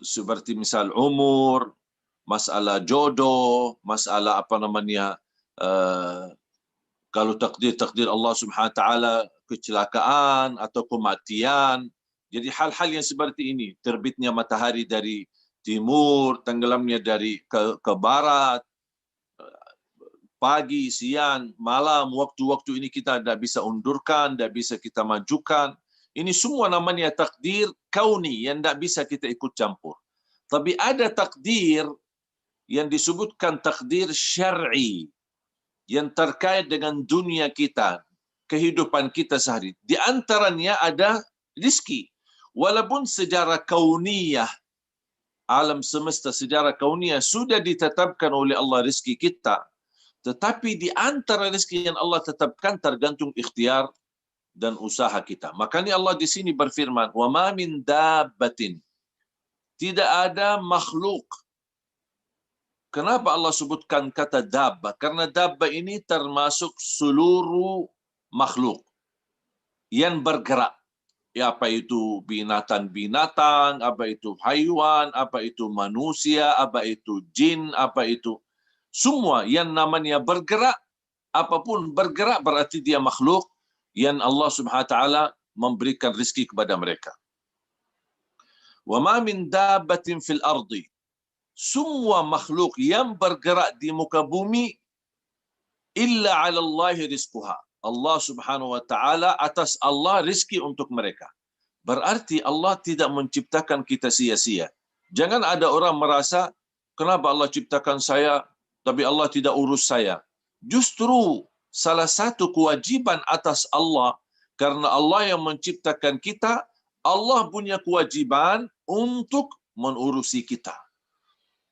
seperti misal umur, masalah jodoh, masalah apa namanya, kalau takdir Allah Subhanahu Wa Taala kecelakaan atau kematian. Jadi hal-hal yang seperti ini, terbitnya matahari dari timur, tenggelamnya dari ke barat, pagi, siang, malam, waktu-waktu ini kita tidak bisa undurkan, tidak bisa kita majukan. Ini semua namanya takdir kauni yang tidak bisa kita ikut campur. Tapi ada takdir yang disebutkan takdir syar'i yang terkait dengan dunia kita, kehidupan kita sehari. Di antaranya ada rizki. Walaupun sejarah kauniyah, alam semesta sejarah kauniyah sudah ditetapkan oleh Allah rizki kita, tetapi di antara rizki yang Allah tetapkan tergantung ikhtiar dan usaha kita. Makanya Allah di sini berfirman, "Wa ma min dabbatin." Tidak ada makhluk. Kenapa Allah sebutkan kata dabbah? Karena dabbah ini termasuk seluruh makhluk yang bergerak. Ya, apa itu binatang-binatang, apa itu haiwan, apa itu manusia, apa itu jin, apa itu semua yang namanya bergerak, apapun bergerak berarti dia makhluk yang Allah Subhanahu Wa Taala memberikan rezeki kepada mereka. Wa ma min dabbatin fil ardi. Semua makhluk yang bergerak di muka bumi illa 'ala Allahi rizquha. Allah Subhanahu Wa Taala, atas Allah rezeki untuk mereka. Berarti Allah tidak menciptakan kita sia-sia. Jangan ada orang merasa, kenapa Allah ciptakan saya tapi Allah tidak urus saya. Justru salah satu kewajiban atas Allah, karena Allah yang menciptakan kita, Allah punya kewajiban untuk mengurusi kita.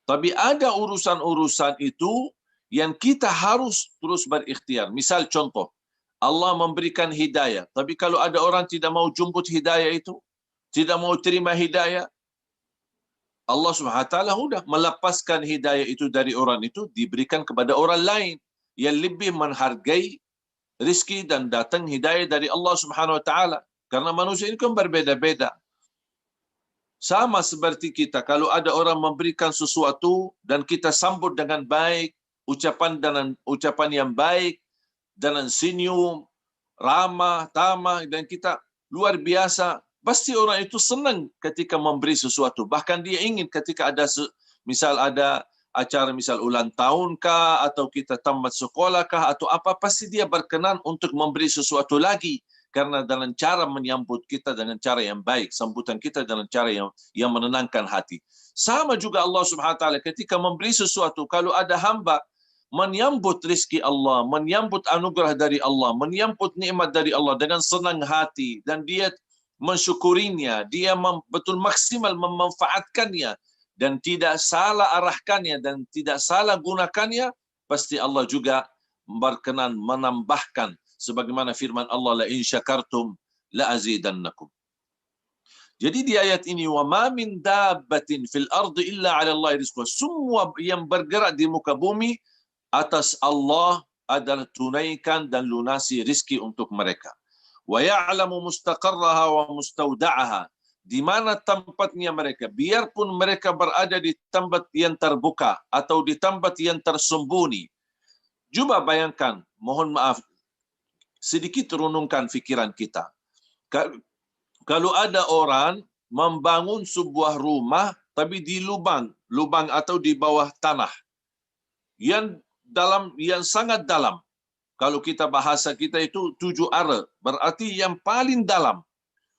Tapi ada urusan-urusan itu yang kita harus terus berikhtiar. Misal contoh, Allah memberikan hidayah. Tapi kalau ada orang tidak mau jemput hidayah itu, tidak mau terima hidayah, Allah Subhanahu Wa Taala sudah melepaskan hidayah itu dari orang itu, diberikan kepada orang lain yang lebih menghargai rezeki dan datang hidayah dari Allah Subhanahu Wa Taala. Karena manusia ini kan berbeda-beda. Sama seperti kita, kalau ada orang memberikan sesuatu dan kita sambut dengan baik, ucapan yang baik, dengan senyum, ramah, tamah, dan kita luar biasa, pasti orang itu senang ketika memberi sesuatu. Bahkan dia ingin ketika ada misal ada acara misal ulang tahun kah, atau kita tamat sekolah kah, atau apa, pasti dia berkenan untuk memberi sesuatu lagi. Karena dengan cara menyambut kita dengan cara yang baik, sambutan kita dengan cara yang menenangkan hati. Sama juga Allah Subhanahu Wa Taala ketika memberi sesuatu, kalau ada hamba menyambut rezeki Allah, menyambut anugerah dari Allah, menyambut nikmat dari Allah dengan senang hati, dan dia mensyukurinya, dia betul maksimal memanfaatkannya, dan tidak salah arahkannya, dan tidak salah gunakannya, pasti Allah juga berkenan menambahkan. Sebagaimana firman Allah, la in syakartum la azidannakum. Jadi di ayat ini, wa ma min dabbatin fil ardi illa 'ala Allah rizquha. Semua yang bergerak di muka bumi atas Allah adalah tunaikan dan lunasi rizki untuk mereka. Wa ya'lamu mustaqarraha wa mustauda'aha. Di mana tempatnya mereka, biarpun mereka berada di tempat yang terbuka atau di tempat yang tersembunyi. Cuba bayangkan, mohon maaf, sedikit renungkan fikiran kita. Kalau ada orang membangun sebuah rumah tapi di lubang atau di bawah tanah yang sangat dalam. Kalau kita bahasa kita itu 7 ara, berarti yang paling dalam.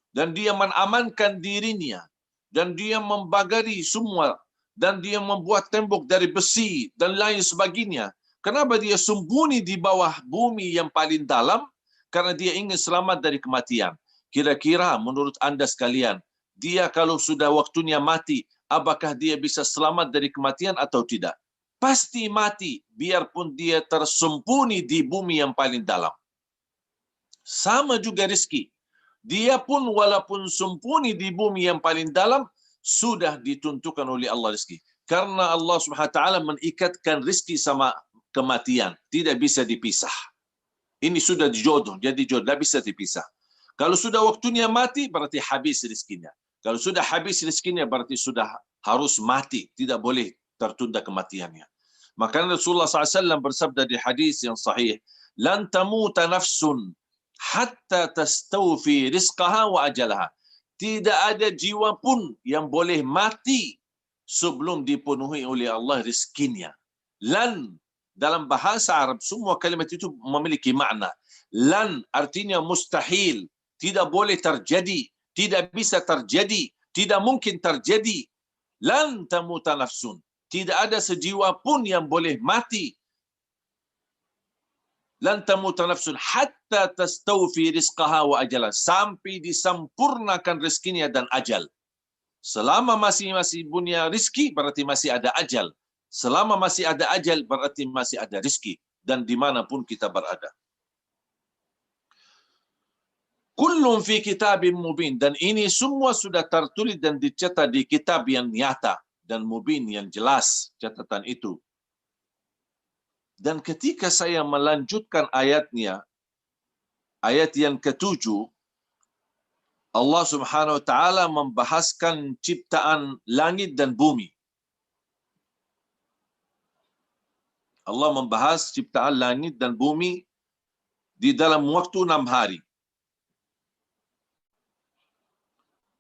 Dan dia mengamankan dirinya, dan dia membagari semua, dan dia membuat tembok dari besi dan lain sebagainya. Kenapa dia sembunyi di bawah bumi yang paling dalam? Karena dia ingin selamat dari kematian. Kira-kira menurut anda sekalian, dia kalau sudah waktunya mati, apakah dia bisa selamat dari kematian atau tidak? Pasti mati, biarpun dia tersembunyi di bumi yang paling dalam. Sama juga rezeki. Dia pun walaupun sembunyi di bumi yang paling dalam, sudah ditentukan oleh Allah rezeki. Karena Allah SWT mengikatkan rezeki sama kematian. Tidak bisa dipisah. Ini sudah dijodoh, jadi jodoh, tidak bisa dipisah. Kalau sudah waktunya mati, berarti habis rezekinya. Kalau sudah habis rezekinya, berarti sudah harus mati. Tidak boleh tertunda kematiannya. Maka Rasulullah SAW bersabda di hadis yang sahih, "Lan tamuta nafsun hatta tastawfi rizqaha wa ajalaha." Tidak ada jiwa pun yang boleh mati sebelum dipenuhi oleh Allah rezekinya. Lan, dalam bahasa Arab semua kalimat itu memiliki makna. Lan artinya mustahil, tidak boleh terjadi, tidak bisa terjadi, tidak mungkin terjadi. Lan tamuta nafsun, tidak ada sejiwa pun yang boleh mati. Lan tamuta nafsun hatta tastawfi rizqaha wa ajala, sampai disempurnakan rezekinya dan ajal. Selama masih punya rezeki, berarti masih ada ajal. Selama masih ada ajal, berarti masih ada rezeki. Dan dimanapun kita berada. Kullun fi kitabim mubin. Dan ini semua sudah tertulis dan dicetak di kitab yang nyata. Dan mubin yang jelas catatan itu. Dan ketika saya melanjutkan ayatnya, ayat yang ke-7, Allah Subhanahu wa taala membahaskan ciptaan langit dan bumi. Allah membahas ciptaan langit dan bumi di dalam waktu 6 hari.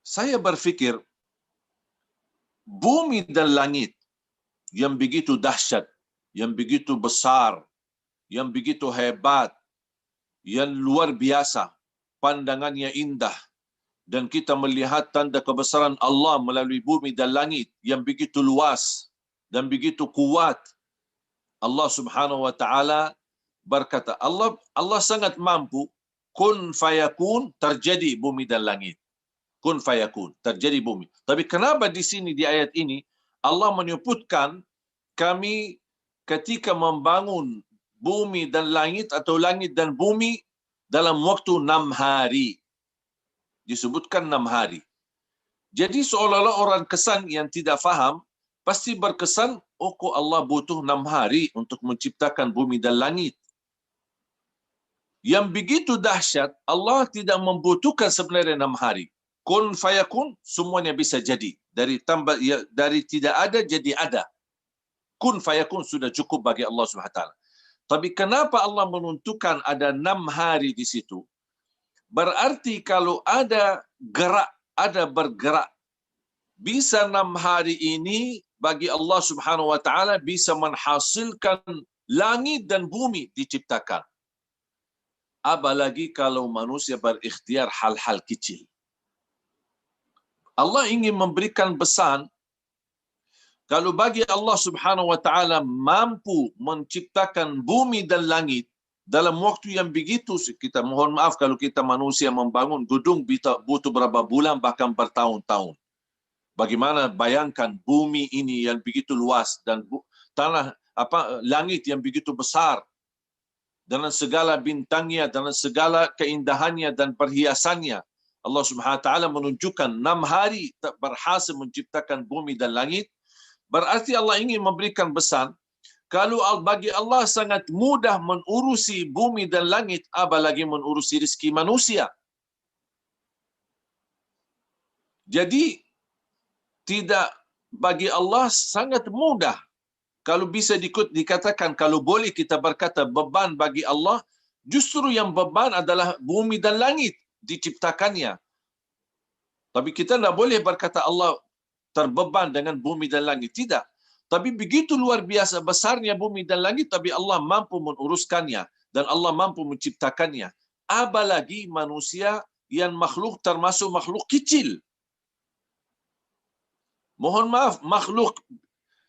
Saya berfikir, bumi dan langit yang begitu dahsyat, yang begitu besar, yang begitu hebat, yang luar biasa, pandangannya indah, dan kita melihat tanda kebesaran Allah melalui bumi dan langit yang begitu luas dan begitu kuat. Allah Subhanahu wa taala berkata, Allah sangat mampu, kun fayakun, terjadi bumi dan langit. Kun fayakun, terjadi bumi. Tapi kenapa di sini di ayat ini Allah menyebutkan kami ketika membangun bumi dan langit atau langit dan bumi dalam waktu 6 hari. Disebutkan 6 hari. Jadi seolah-olah orang kesan yang tidak faham pasti berkesan, oh kok Allah butuh 6 hari untuk menciptakan bumi dan langit. Yang begitu dahsyat, Allah tidak membutuhkan sebenarnya 6 hari. Kun fayakun, semuanya bisa jadi. Dari tidak ada jadi ada. Kun fayakun sudah cukup bagi Allah SWT. Tapi kenapa Allah menentukan ada 6 hari di situ? Berarti kalau ada gerak, ada bergerak, bisa 6 hari ini bagi Allah Subhanahu wa taala bisa menghasilkan langit dan bumi diciptakan. Apalagi kalau manusia berikhtiar hal-hal kecil. Allah ingin memberikan pesan, kalau bagi Allah Subhanahu wa taala mampu menciptakan bumi dan langit dalam waktu yang begitu, kita mohon maaf kalau kita manusia membangun gedung butuh berapa bulan bahkan bertahun-tahun. Bagaimana bayangkan bumi ini yang begitu luas dan langit yang begitu besar dengan segala bintangnya, dengan segala keindahannya dan perhiasannya. Allah Subhanahu wa taala menunjukkan 6 hari berhasil menciptakan bumi dan langit. Berarti Allah ingin memberikan pesan, kalau bagi Allah sangat mudah mengurusi bumi dan langit, apalagi mengurusi rezeki manusia. Jadi tidak, bagi Allah sangat mudah Kalau bisa dikatakan, kalau boleh kita berkata beban bagi Allah, justru yang beban adalah bumi dan langit diciptakannya. Tapi kita tidak boleh berkata Allah terbeban dengan bumi dan langit. Tidak. Tapi begitu luar biasa besarnya bumi dan langit, tapi Allah mampu menguruskannya dan Allah mampu menciptakannya. Apalagi manusia yang makhluk termasuk makhluk kecil. Mohon maaf, makhluk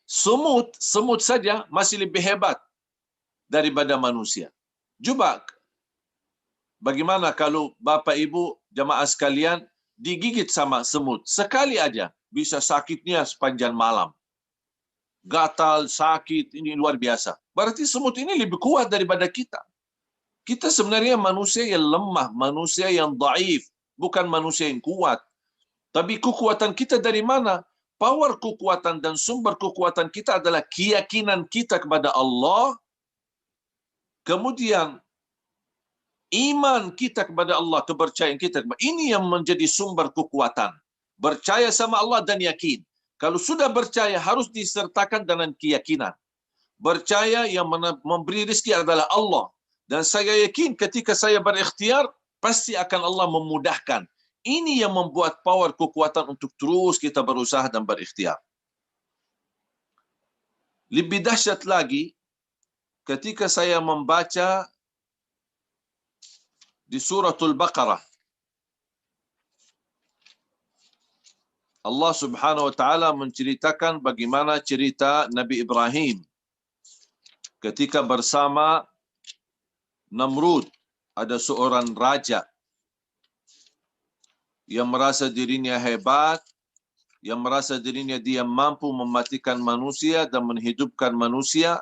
semut saja masih lebih hebat daripada manusia. Cuba bagaimana kalau Bapak Ibu jamaah sekalian digigit sama semut sekali aja, bisa sakitnya sepanjang malam. Gatal, sakit, ini luar biasa. Berarti semut ini lebih kuat daripada kita. Kita sebenarnya manusia yang lemah, manusia yang dhaif, bukan manusia yang kuat. Tapi kekuatan kita dari mana? Power kekuatan dan sumber kekuatan kita adalah keyakinan kita kepada Allah. Kemudian iman kita kepada Allah, kepercayaan kita. Ini yang menjadi sumber kekuatan. Percaya sama Allah dan yakin. Kalau sudah percaya harus disertakan dengan keyakinan. Percaya yang memberi rezeki adalah Allah. Dan saya yakin ketika saya berikhtiar, pasti akan Allah memudahkan. Ini yang membuat power kekuatan untuk terus kita berusaha dan berikhtiar. Lebih dahsyat lagi, ketika saya membaca di suratul Baqarah, Allah Subhanahu wa taala menceritakan bagaimana cerita Nabi Ibrahim ketika bersama Namrud. Ada seorang raja yang merasa dirinya hebat, yang merasa dirinya dia mampu mematikan manusia dan menghidupkan manusia.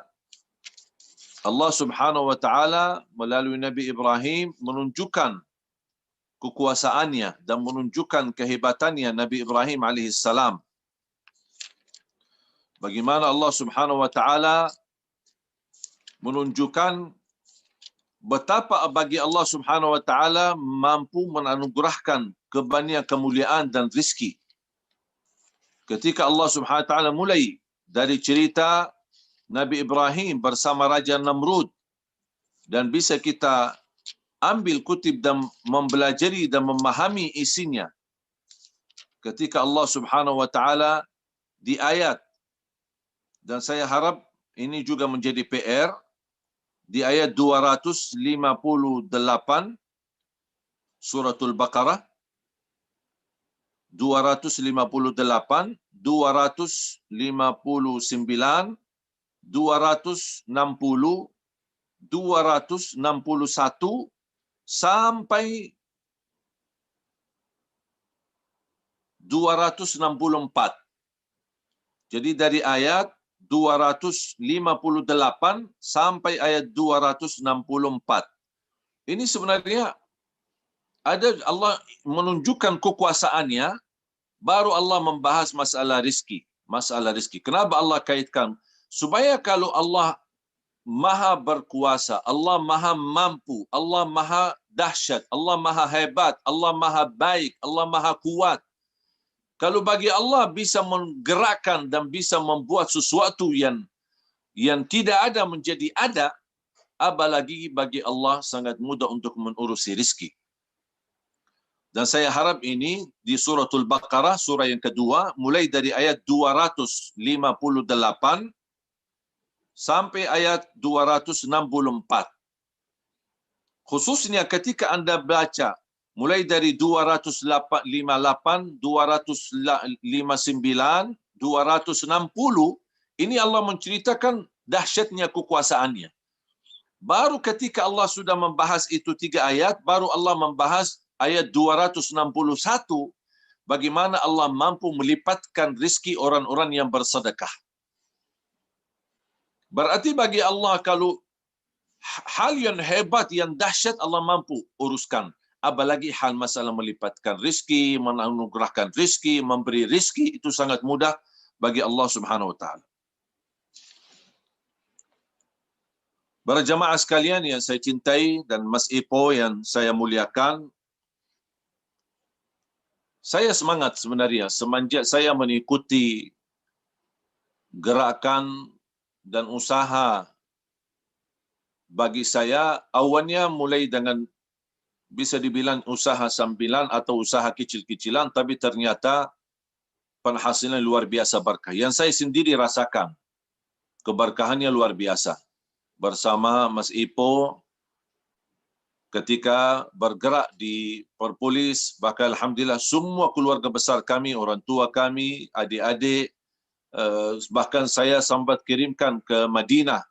Allah Subhanahu wa taala melalui Nabi Ibrahim menunjukkan kekuasaannya dan menunjukkan kehebatannya Nabi Ibrahim alaihissalam. Bagaimana Allah Subhanahu wa taala menunjukkan betapa bagi Allah Subhanahu wa taala mampu menganugerahkan kebanyakan kemuliaan dan rizki. Ketika Allah Subhanahu wa taala mulai dari cerita Nabi Ibrahim bersama Raja Namrud, dan bisa kita ambil kutip dan mempelajari dan memahami isinya. Ketika Allah Subhanahu wa taala di ayat, dan saya harap ini juga menjadi PR, di ayat 258 suratul Baqarah, 258, 259, 260, 261 sampai 264. Jadi dari ayat 258 sampai ayat 264. Ini sebenarnya ada Allah menunjukkan kekuasaannya, baru Allah membahas masalah rizki. Masalah rizki. Kenapa Allah kaitkan? Supaya kalau Allah maha berkuasa, Allah maha mampu, Allah maha dahsyat, Allah maha hebat, Allah maha baik, Allah maha kuat. Kalau bagi Allah bisa menggerakkan dan bisa membuat sesuatu yang tidak ada menjadi ada, apalagi bagi Allah sangat mudah untuk mengurusi rizki. Dan saya harap ini di suratul Baqarah, surah yang kedua, mulai dari ayat 258 sampai ayat 264. Khususnya ketika Anda baca mulai dari 258, 259, 260, ini Allah menceritakan dahsyatnya kekuasaannya. Baru ketika Allah sudah membahas itu 3 ayat, baru Allah membahas ayat 261, bagaimana Allah mampu melipatkan rizki orang-orang yang bersedekah. Berarti bagi Allah kalau hal yang hebat, yang dahsyat Allah mampu uruskan. Apalagi hal masalah melipatkan rizki, menganugerahkan rizki, memberi rizki, itu sangat mudah bagi Allah Subhanahu wa taala. Para jamaah sekalian yang saya cintai dan Mas Ipo yang saya muliakan, saya semangat sebenarnya semenjak saya mengikuti gerakan dan usaha bagi saya awalnya mulai dengan bisa dibilang usaha sambilan atau usaha kecil-kecilan, tapi ternyata penghasilan luar biasa berkah. Yang saya sendiri rasakan keberkahannya luar biasa. Bersama Mas Ipo ketika bergerak di Perpolis, bahkan alhamdulillah semua keluarga besar kami, orang tua kami, adik-adik, bahkan saya sempat kirimkan ke Madinah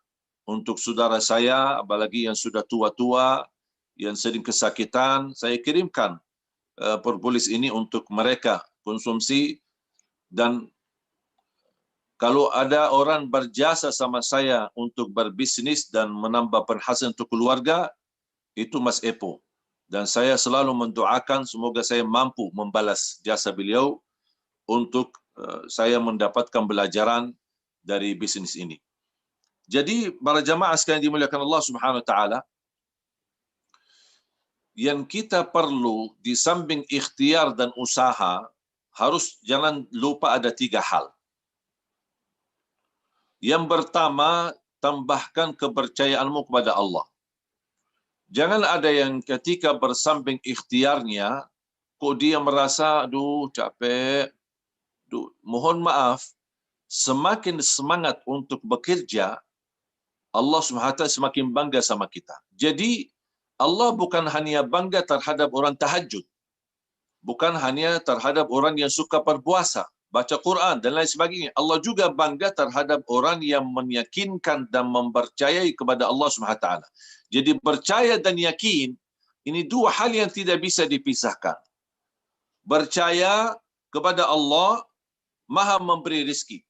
untuk saudara saya, apalagi yang sudah tua-tua, yang sering kesakitan, saya kirimkan Perpolis ini untuk mereka konsumsi. Dan kalau ada orang berjasa sama saya untuk berbisnis dan menambah penghasilan untuk keluarga, itu Mas Epo. Dan saya selalu mendoakan semoga saya mampu membalas jasa beliau untuk saya mendapatkan pelajaran dari bisnis ini. Jadi para jamaah sekalian dimuliakan Allah Subhanahu wa taala, yang kita perlu di samping ikhtiar dan usaha, harus jangan lupa ada 3 hal. Yang pertama, tambahkan kepercayaanmu kepada Allah. Jangan ada yang ketika bersamping ikhtiarnya, kok dia merasa, aduh capek, mohon maaf, semakin semangat untuk bekerja, Allah SWT semakin bangga sama kita. Jadi, Allah bukan hanya bangga terhadap orang tahajud, bukan hanya terhadap orang yang suka berpuasa, baca Quran dan lain sebagainya. Allah juga bangga terhadap orang yang meyakinkan dan mempercayai kepada Allah SWT. Jadi percaya dan yakin, ini 2 hal yang tidak bisa dipisahkan. Percaya kepada Allah, Maha memberi rezeki.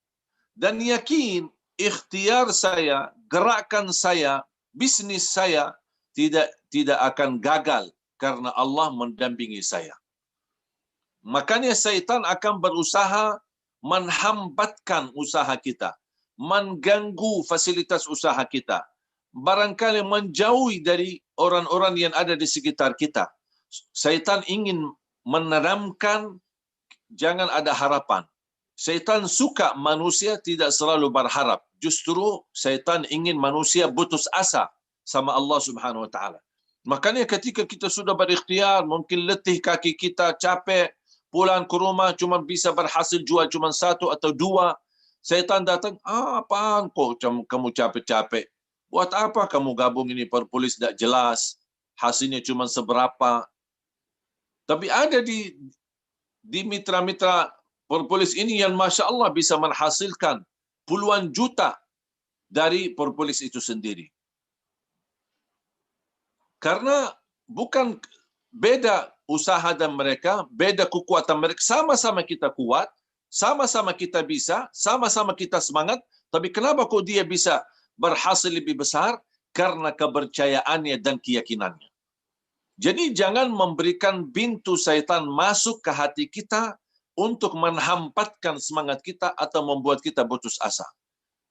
Dan yakin, ikhtiar saya, gerakan saya, bisnis saya, tidak akan gagal karena Allah mendampingi saya. Makanya syaitan akan berusaha menghambatkan usaha kita, mengganggu fasilitas usaha kita, barangkali menjauhi dari orang-orang yang ada di sekitar kita. Syaitan ingin menanamkan jangan ada harapan. Syaitan suka manusia tidak selalu berharap. Justru syaitan ingin manusia putus asa sama Allah Subhanahu wa taala. Makanya ketika kita sudah berikhtiar, mungkin letih kaki kita, capek, pulang ke rumah cuma bisa berhasil jual cuma 1 atau 2, syaitan datang, apaan kok kamu capek-capek? Buat apa kamu gabung ini Perpolis tidak jelas, hasilnya cuma seberapa. Tapi ada di mitra-mitra Perpolis ini yang Masya Allah bisa menghasilkan puluhan juta dari Perpolis itu sendiri. Karena bukan beda usaha dan mereka, beda kekuatan mereka, sama-sama kita kuat, sama-sama kita bisa, sama-sama kita semangat, tapi kenapa kok dia bisa berhasil lebih besar? Karena kepercayaannya dan keyakinannya. Jadi jangan memberikan pintu syaitan masuk ke hati kita untuk menghambatkan semangat kita atau membuat kita putus asa.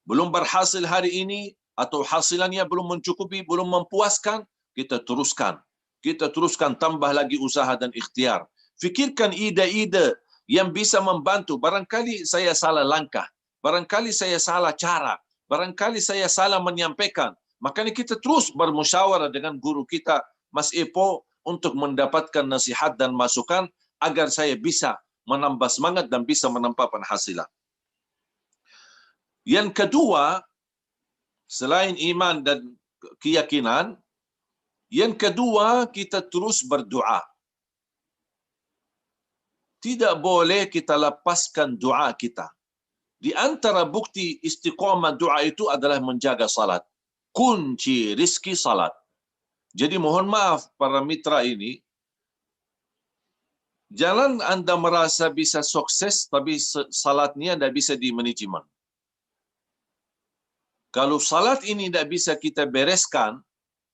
Belum berhasil hari ini atau hasilannya belum mencukupi, belum memuaskan, kita teruskan. Kita teruskan tambah lagi usaha dan ikhtiar. Fikirkan ide-ide yang bisa membantu. Barangkali saya salah langkah. Barangkali saya salah cara. Barangkali saya salah menyampaikan. Makanya kita terus bermusyawarah dengan guru kita, Mas Epo, untuk mendapatkan nasihat dan masukan agar saya bisa menambah semangat dan bisa menambah penghasilan. Yang kedua, selain iman dan keyakinan, yang kedua, kita terus berdoa. Tidak boleh kita lepaskan doa kita. Di antara bukti istiqamah doa itu adalah menjaga salat. Kunci rizki salat. Jadi mohon maaf para mitra ini, jangan Anda merasa bisa sukses, tapi salatnya tidak bisa di-manajemen. Kalau salat ini tidak bisa kita bereskan,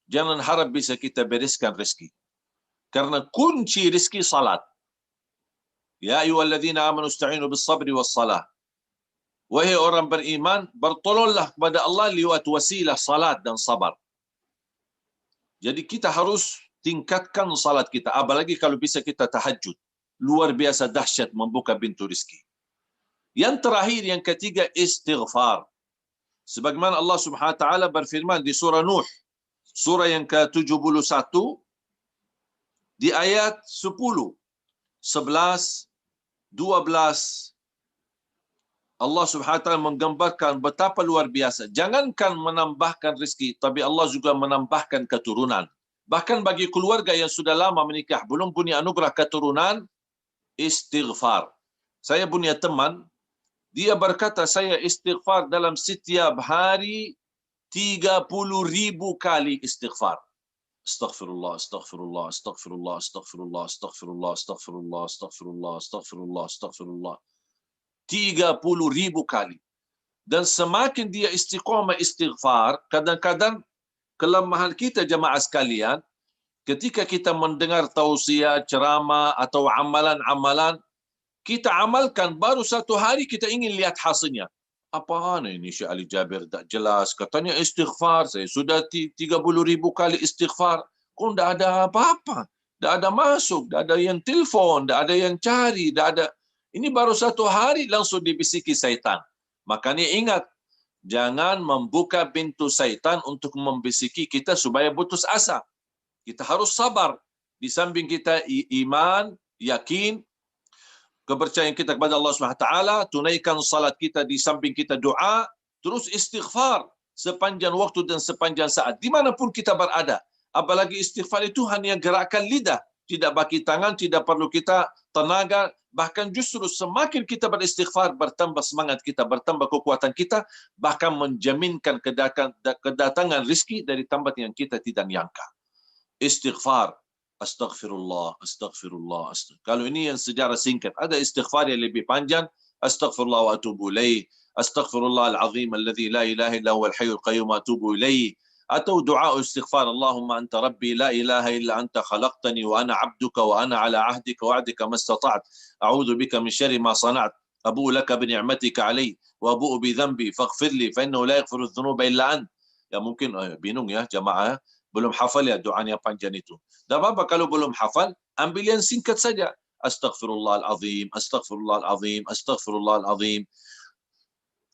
jangan harap bisa kita bereskan rezeki. Karena kunci rezeki salat. Ya ayyuhalladzina amanu ista'inu bis-sabri was-salah. Wahai orang beriman, bertolonglah kepada Allah lewat wasilah salat dan sabar. Jadi kita harus tingkatkan salat kita, apalagi kalau bisa kita tahajud. Luar biasa dahsyat membuka pintu rezeki. Yang terakhir, yang ketiga, istighfar. Sebagaimana Allah Subhanahu wa taala berfirman di surah Nuh, surah yang ke-71 di ayat 10, 11, 12, Allah Subhanahu wa taala menggambarkan betapa luar biasa. Jangankan menambahkan rezeki, tapi Allah juga menambahkan keturunan. Bahkan bagi keluarga yang sudah lama menikah, belum punya anugerah keturunan, istighfar. Saya punya teman, dia berkata, saya istighfar dalam setiap hari 30.000 kali istighfar. Astaghfirullah, astaghfirullah, astaghfirullah, astaghfirullah, astaghfirullah, astaghfirullah, astaghfirullah, astaghfirullah, astaghfirullah. 30.000 kali. Dan semakin dia istiqamah istighfar, kadang-kadang kelemahan kita jemaah sekalian, ketika kita mendengar tausiah, ceramah atau amalan-amalan, kita amalkan baru satu hari kita ingin lihat hasilnya. Apaan ini Syekh Ali Jabir tak jelas, katanya istighfar, saya sudah 30.000 kali istighfar, kok tidak ada apa-apa, tidak ada masuk, tidak ada yang telefon, tidak ada yang cari, tidak ada. Ini baru satu hari langsung dibisiki syaitan. Makanya ingat, jangan membuka pintu syaitan untuk membisiki kita supaya putus asa. Kita harus sabar. Di samping kita iman, yakin, kepercayaan kita kepada Allah SWT, tunaikan salat kita, di samping kita doa, terus istighfar sepanjang waktu dan sepanjang saat. Dimanapun kita berada. Apalagi istighfar itu hanya gerakan lidah. Tidak pakai tangan, tidak perlu kita tenaga. Bahkan justru semakin kita beristighfar, bertambah semangat kita, bertambah kekuatan kita, bahkan menjaminkan kedatangan rizki dari tempat yang kita tidak nyangka. Istighfar. Astaghfirullah, astaghfirullah, astaghfirullah. Kalau ini yang sejarah singkat. Ada istighfar yang lebih panjang. Astaghfirullah wa atubu ilaih. Astaghfirullah al-azim alladhi la ilaha illa huwal hayyul qayyum wa atubu ilaih. Atau doa istighfar, Allahumma anta rabbi la ilaha illa anta khalaqtani wa ana abduka wa ana ala ahdika wa ahdika mastata'at. A'udzu bika min syarri ma sana'at. Abu'u laka bi ni'matika alayya wa abu'u bi dhanbi faghfir li fa innahu la yaghfiru dhunuba illa ant. Ya mungkin bingung ya jemaah, belum hafal ya doanya panjang itu. Tak apa kalau belum hafal, ambil yang singkat saja. Astaghfirullah al-azim, astaghfirullah al-azim, astaghfirullah al-azim.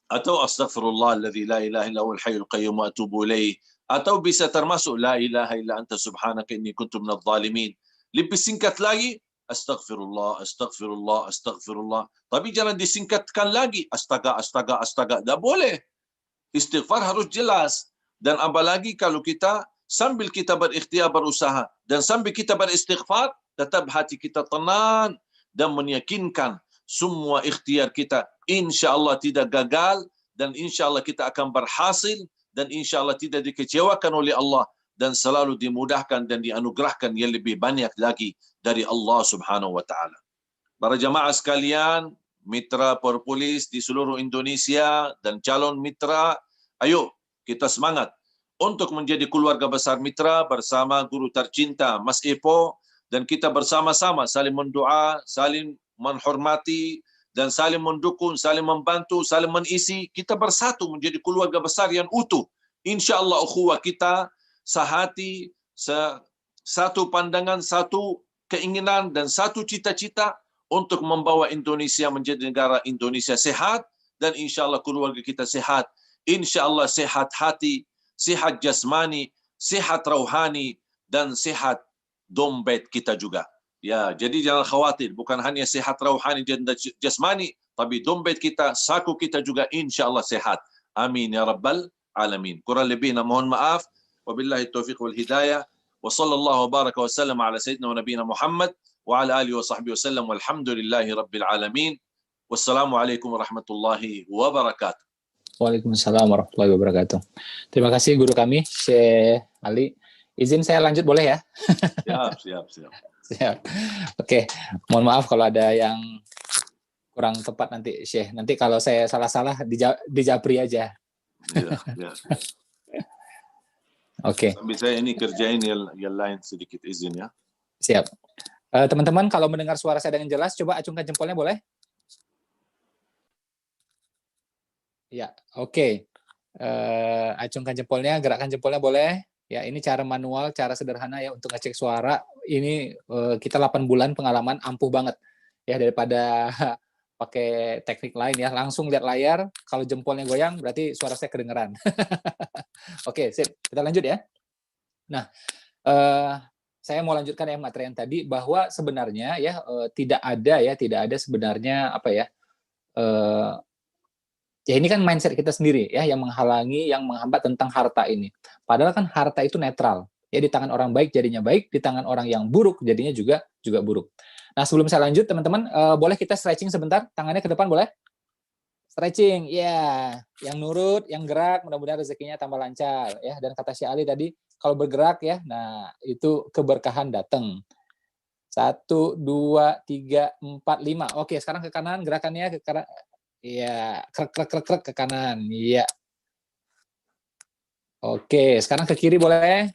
Atau astaghfirullah alladzi la ilaha illa huwal hayyul qayyum wa atubu ilaih. Atau bisa termasuk la ilaha illa anta subhanaka inni kuntu minadh dhalimin. Lebih singkat lagi, astaghfirullah, astaghfirullah, astaghfirullah. Tapi jangan disingkatkan lagi, astaga, astaga, astaga. Tak boleh. Istighfar harus jelas. Dan apalagi kalau kita sambil kita berikhtiar berusaha dan sambil kita beristighfar, tetap hati kita tenang dan meyakinkan semua ikhtiar kita insya-Allah tidak gagal dan insya-Allah kita akan berhasil dan insya-Allah tidak dikecewakan oleh Allah dan selalu dimudahkan dan dianugerahkan yang lebih banyak lagi dari Allah Subhanahu wa taala. Para jamaah sekalian, mitra Perpolis di seluruh Indonesia dan calon mitra, ayo kita semangat untuk menjadi keluarga besar mitra bersama guru tercinta Mas Epo, dan kita bersama-sama saling mendoa, saling menghormati, dan saling mendukung, saling membantu, saling mengisi. Kita bersatu menjadi keluarga besar yang utuh. InsyaAllah ukhuwah kita sehati, satu pandangan, satu keinginan, dan satu cita-cita untuk membawa Indonesia menjadi negara Indonesia sehat, dan insyaAllah keluarga kita sehat. InsyaAllah sehat hati, sehat jasmani, sehat rohani, dan sehat dompet kita juga. Ya, jadi jangan khawatir, bukan hanya sehat rohani dan jasmani, tapi dompet kita, saku kita juga insya-Allah sehat. Amin ya rabbal alamin. Kurang lebihnya mohon maaf. Wabillahi taufiq wal hidayah. Wa sallallahu baraka wa sallam ala sayyidina wa nabiyina Muhammad wa ala alihi wa sahbihi wasallam walhamdulillahi rabbil alamin. Wassalamualaikum warahmatullahi wabarakatuh. Waalaikumsalam warahmatullahi wabarakatuh. Terima kasih guru kami, Syekh Ali. Izin saya lanjut boleh ya? Siap. Siap. Oke, mohon maaf kalau ada yang kurang tepat nanti, Syekh. Nanti kalau saya salah-salah dijabri aja. Ya. Oke. Sambil saya ini kerjain yang lain sedikit izin ya. Siap. Teman-teman kalau mendengar suara saya dengan jelas, coba acungkan jempolnya boleh? Ya, oke. Acungkan jempolnya, gerakkan jempolnya boleh. Ya, ini cara manual, cara sederhana ya untuk ngecek suara. Ini kita 8 bulan pengalaman, ampuh banget. Ya, daripada pakai teknik lain ya, langsung lihat layar, kalau jempolnya goyang berarti suara saya kedengeran. Oke, sip. Kita lanjut ya. Nah, saya mau lanjutkan yang materi yang tadi, bahwa sebenarnya ya tidak ada sebenarnya apa ya, ya ini kan mindset kita sendiri ya yang menghalangi, yang menghambat tentang harta ini. Padahal kan harta itu netral. Ya, di tangan orang baik jadinya baik, di tangan orang yang buruk jadinya juga buruk. Nah, sebelum saya lanjut, teman-teman, boleh kita stretching sebentar? Tangannya ke depan boleh? Stretching, ya. Yang nurut, yang gerak, mudah-mudahan rezekinya tambah lancar. Ya. Dan kata Syekh Ali tadi, kalau bergerak ya, nah itu keberkahan datang. 1, 2, 3, 4, 5. Oke, sekarang ke kanan, gerakannya ke kanan. Iya, krek ke kanan. Iya. Oke, sekarang ke kiri boleh?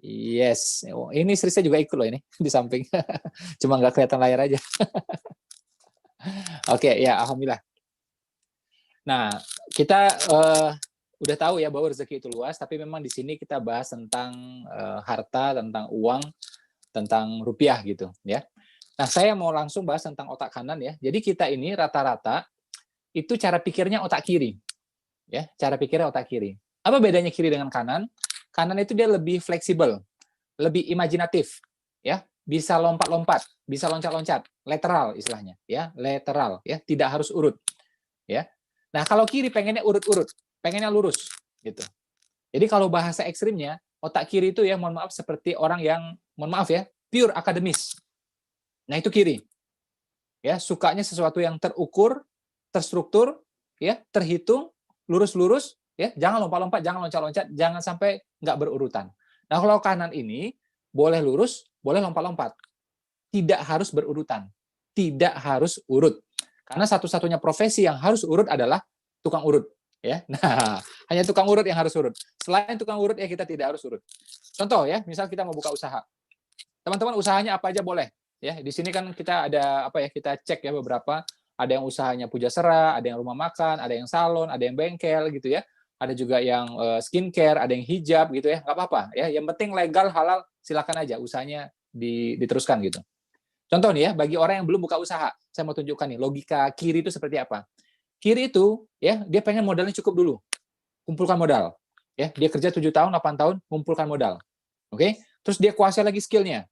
Yes. Oh, ini istri saya juga ikut loh ini di samping. Cuma nggak kelihatan layar aja. Oke, ya alhamdulillah. Nah, kita udah tahu ya bahwa rezeki itu luas, tapi memang di sini kita bahas tentang harta, tentang uang, tentang rupiah gitu ya. Nah, saya mau langsung bahas tentang otak kanan ya. Jadi kita ini rata-rata itu cara pikirnya otak kiri. Ya, cara pikirnya otak kiri. Apa bedanya kiri dengan kanan? Kanan itu dia lebih fleksibel, lebih imajinatif, ya, bisa lompat-lompat, bisa loncat-loncat, lateral istilahnya, ya, lateral, ya, tidak harus urut, ya. Nah, kalau kiri pengennya urut-urut, pengennya lurus, gitu. Jadi kalau bahasa ekstrimnya, otak kiri itu ya, mohon maaf, seperti orang yang, mohon maaf ya, pure akademis. Nah, itu kiri. Ya, sukanya sesuatu yang terukur, terstruktur, ya, terhitung, lurus-lurus, ya, jangan lompat-lompat, jangan loncat-loncat, jangan sampai nggak berurutan. Nah, kalau kanan ini boleh lurus, boleh lompat-lompat. Tidak harus berurutan. Tidak harus urut. Karena satu-satunya profesi yang harus urut adalah tukang urut, ya. Nah, hanya tukang urut yang harus urut. Selain tukang urut ya kita tidak harus urut. Contoh ya, misal kita mau buka usaha. Teman-teman usahanya apa aja boleh, ya. Di sini kan kita ada apa ya? Kita cek ya beberapa. Ada yang usahanya pujasera, ada yang rumah makan, ada yang salon, ada yang bengkel gitu ya. Ada juga yang skincare, ada yang hijab gitu ya, nggak apa-apa ya. Yang penting legal, halal, silakan aja usahanya diteruskan gitu. Contoh nih ya, bagi orang yang belum buka usaha, saya mau tunjukkan nih logika kiri itu seperti apa. Kiri itu ya dia pengen modalnya cukup dulu, kumpulkan modal. Ya, dia kerja 7 tahun, 8 tahun, kumpulkan modal. Oke, terus dia kuasai lagi skillnya.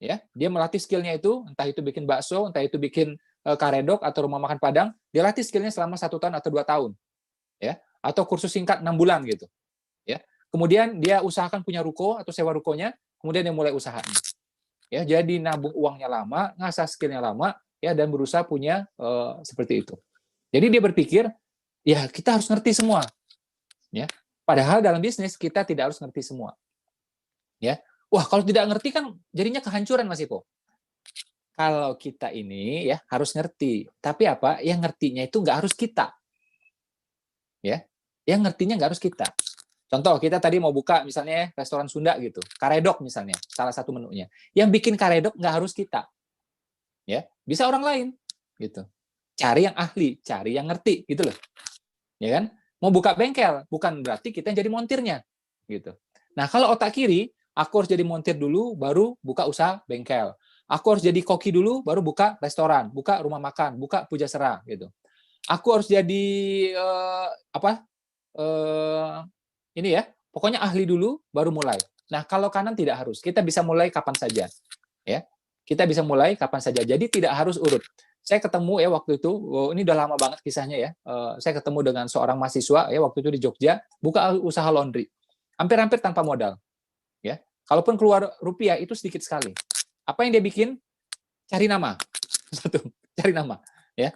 Ya, dia melatih skillnya itu, entah itu bikin bakso, entah itu bikin karedok atau rumah makan Padang, dia latih skillnya selama 1 tahun atau 2 tahun. Ya, atau kursus singkat 6 bulan gitu. Ya. Kemudian dia usahakan punya ruko atau sewa rukonya, kemudian dia mulai usahanya. Ya, jadi nabung uangnya lama, ngasah skillnya lama, ya, dan berusaha punya seperti itu. Jadi dia berpikir, ya kita harus ngerti semua. Ya. Padahal dalam bisnis kita tidak harus ngerti semua. Ya. Wah, kalau tidak ngerti kan jadinya kehancuran Mas Ipo. Kalau kita ini ya harus ngerti, tapi apa? Yang ngertinya itu nggak harus kita. Ya, yang ngertinya nggak harus kita. Contoh, kita tadi mau buka misalnya restoran Sunda gitu, karedok misalnya, salah satu menunya. Yang bikin karedok nggak harus kita. Ya, bisa orang lain gitu. Cari yang ahli, cari yang ngerti gitu loh. Ya kan? Mau buka bengkel, bukan berarti kita jadi montirnya gitu. Nah, kalau otak kiri, aku harus jadi montir dulu baru buka usaha bengkel. Aku harus jadi koki dulu baru buka restoran, buka rumah makan, buka pujasera gitu. Aku harus jadi ini ya, pokoknya ahli dulu baru mulai. Nah, kalau kanan tidak harus. Kita bisa mulai kapan saja. Ya. Kita bisa mulai kapan saja. Jadi tidak harus urut. Saya ketemu ya waktu itu, ini udah lama banget kisahnya ya. Saya ketemu dengan seorang mahasiswa ya waktu itu di Jogja, buka usaha laundry. Hampir-hampir tanpa modal. Ya. Kalaupun keluar rupiah itu sedikit sekali. Apa yang dia bikin? Cari nama. Satu, cari nama, ya.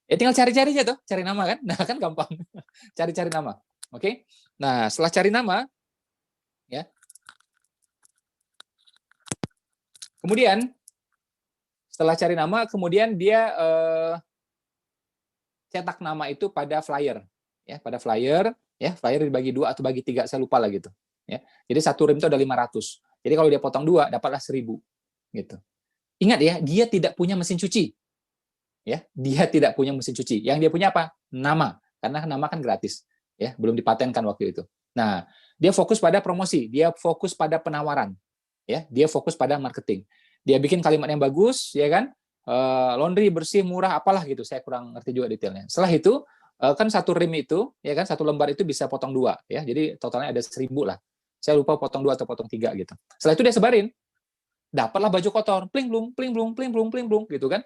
Ya tinggal cari-cari aja tuh, cari nama kan. Nah, kan gampang. Cari-cari nama. Oke. Nah, setelah cari nama ya. Kemudian setelah cari nama, kemudian dia cetak nama itu pada flyer, ya, pada flyer, ya, flyer dibagi 2 atau bagi 3, saya lupa lah gitu, ya. Jadi satu rim itu ada 500. Jadi kalau dia potong 2, dapatlah 1000, gitu. Ingat ya, dia tidak punya mesin cuci, ya, dia tidak punya mesin cuci. Yang dia punya apa? Nama, karena nama kan gratis, ya, belum dipatenkan waktu itu. Nah, dia fokus pada promosi, dia fokus pada penawaran, ya, dia fokus pada marketing. Dia bikin kalimat yang bagus, ya kan? laundry bersih murah apalah gitu, saya kurang ngerti juga detailnya. Setelah itu kan satu rim itu ya kan, satu lembar itu bisa potong 2 ya, jadi totalnya ada 1.000 lah, saya lupa potong 2 atau potong 3 gitu. Setelah itu dia sebarin, dapatlah baju kotor, pling blung pling blung pling blung pling blung gitu kan.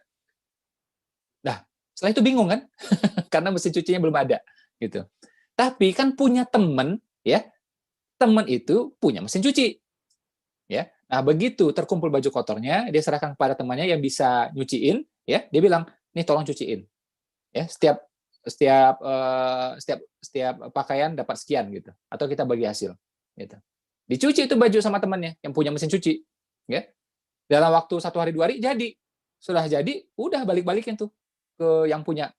Nah setelah itu bingung kan karena mesin cucinya belum ada gitu. Tapi kan punya temen ya, temen itu punya mesin cuci ya. Nah begitu terkumpul baju kotornya, dia serahkan kepada temannya yang bisa nyuciin ya, dia bilang nih tolong cuciin ya, setiap pakaian dapat sekian gitu, atau kita bagi hasil gitu. Dicuci itu baju sama temannya yang punya mesin cuci ya, dalam waktu 1 hari 2 hari jadi, sudah jadi udah balikin tuh ke yang punya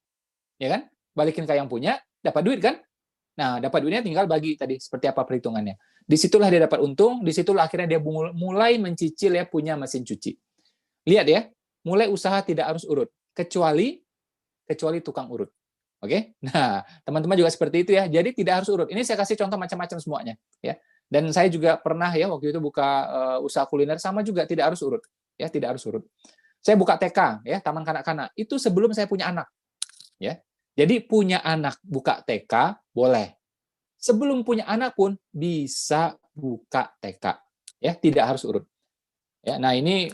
ya kan, balikin ke yang punya, dapat duit kan. Nah dapat duitnya tinggal bagi tadi seperti apa perhitungannya, disitulah dia dapat untung, disitulah akhirnya dia mulai mencicil ya punya mesin cuci. Lihat ya, mulai usaha tidak harus urut kecuali tukang urut. Oke, nah teman-teman juga seperti itu ya. Jadi tidak harus urut. Ini saya kasih contoh macam-macam semuanya, ya. Dan saya juga pernah ya waktu itu buka usaha kuliner sama juga tidak harus urut, ya tidak harus urut. Saya buka TK, ya Taman Kanak-kanak. Itu sebelum saya punya anak, ya. Jadi punya anak buka TK boleh. Sebelum punya anak pun bisa buka TK, ya tidak harus urut. Ya, nah ini